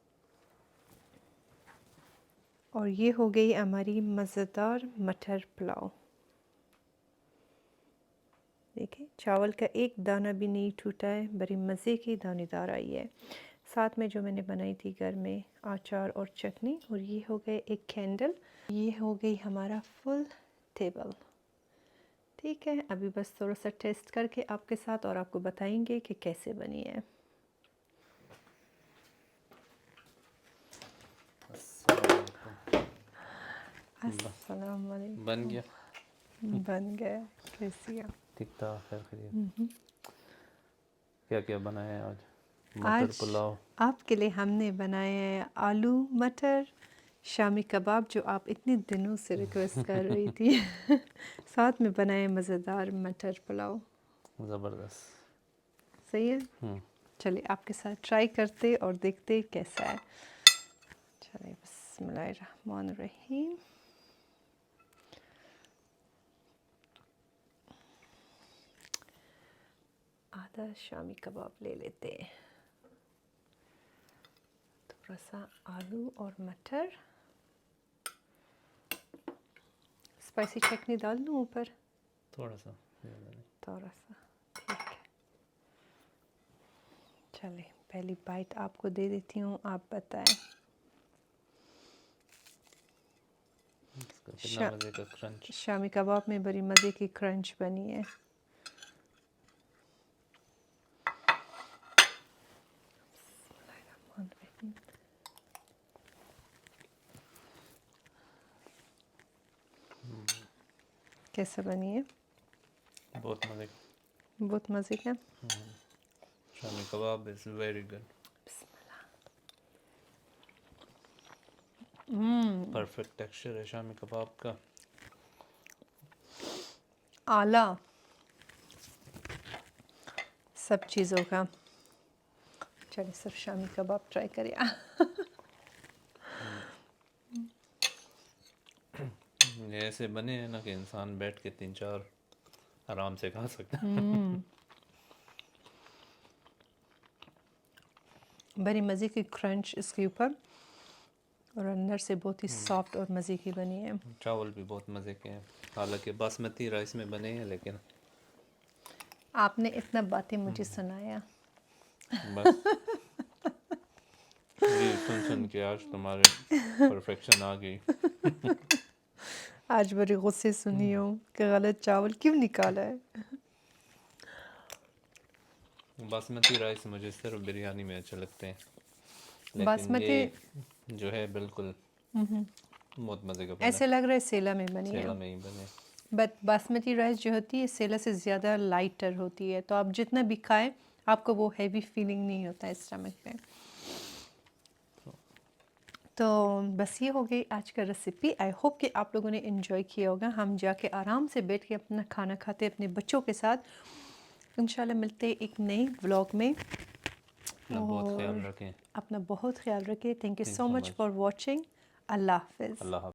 और ये हो गई हमारी मज़ेदार मटर पुलाव। देखिए चावल का एक दाना भी नहीं टूटा है, बड़ी मज़े की दानेदार आई है। साथ में जो मैंने बनाई थी घर में अचार और चटनी। और ये हो गए एक कैंडल। ये हो गई हमारा फुल टेबल, ठीक है। अभी बस थोड़ा सा टेस्ट करके आपके साथ और आपको बताएंगे कि कैसे बनी है। अस्सलाम वालेकुम। बन गया? बन गया। कैसी है? ठीक था, खैर खैरियत। क्या क्या बनाया है आज? मटर आज पुलाव। आपके लिए हमने बनाए हैं आलू मटर शामी कबाब, जो आप इतने दिनों से रिक्वेस्ट कर रही थी। साथ में बनाए मज़ेदार मटर पुलाव। ज़बरदस्त। सही है। चलिए आपके साथ ट्राई करते और देखते कैसा है। चलिए बिस्मिल्लाहिर्रहमानिर्रहीम। आधा शामी कबाब ले लेते हैं। थोड़ा सा आलू और मटर। स्पाइसी चटनी डाल दूँ ऊपर? थोड़ा सा, ज़्यादा नहीं। थोड़ा सा, ठीक है। चलिए पहली बाइट आपको दे देती हूँ, आप बताएं। इसका कितना मज़े का क्रंच। शामी कबाब में बड़ी मज़े की क्रंच बनी है। कैसा बनी है? बहुत मज़े का। बहुत मज़े का। Shami kebab is very good. Perfect texture है शामी कबाब का। आला सब चीज़ों का। चलिए सिर्फ शामी कबाब ट्राई करिए। ये ऐसे बने हैं ना कि इंसान बैठ के 3-4 आराम से खा सकता है। बड़ी मज़े की क्रंच इसके ऊपर, और अंदर से बहुत ही सॉफ्ट और मज़े की बनी है। चावल भी बहुत मज़े के हैं, हालांकि बासमती राइस में बने हैं, लेकिन आपने इतना बातें मुझे सुनाया। बस ये सुन सुन के आज तुम्हारे परफेक्शन आ गई। आज बड़ी गुस्से सुनी हूँ कि गलत चावल क्यों निकाला है। बासमती राइस मुझे सिर्फ बिरयानी में अच्छे लगते हैं, लेकिन बासमती ये जो है बिल्कुल बहुत मज़े का बना ऐसे है। लग रहा है सेला में बनी है। सेला में ही बने। बट बासमती राइस जो होती है सेला से ज़्यादा लाइटर होती है, तो आप जितना भी खाएं आपको वो हैवी फीलिंग नहीं होता है स्टमक में। तो बस ये हो गई आज का रेसिपी। आई होप कि आप लोगों ने एंजॉय किया होगा। हम जाके आराम से बैठ के अपना खाना खाते अपने बच्चों के साथ। इंशाल्लाह मिलते हैं एक नए व्लॉग में। अपना बहुत ख्याल और रखें। अपना बहुत ख्याल रखें। Thank you thank so so much much. For watching. अल्लाह हाफिज़। अल्लाह हाफ़िज़।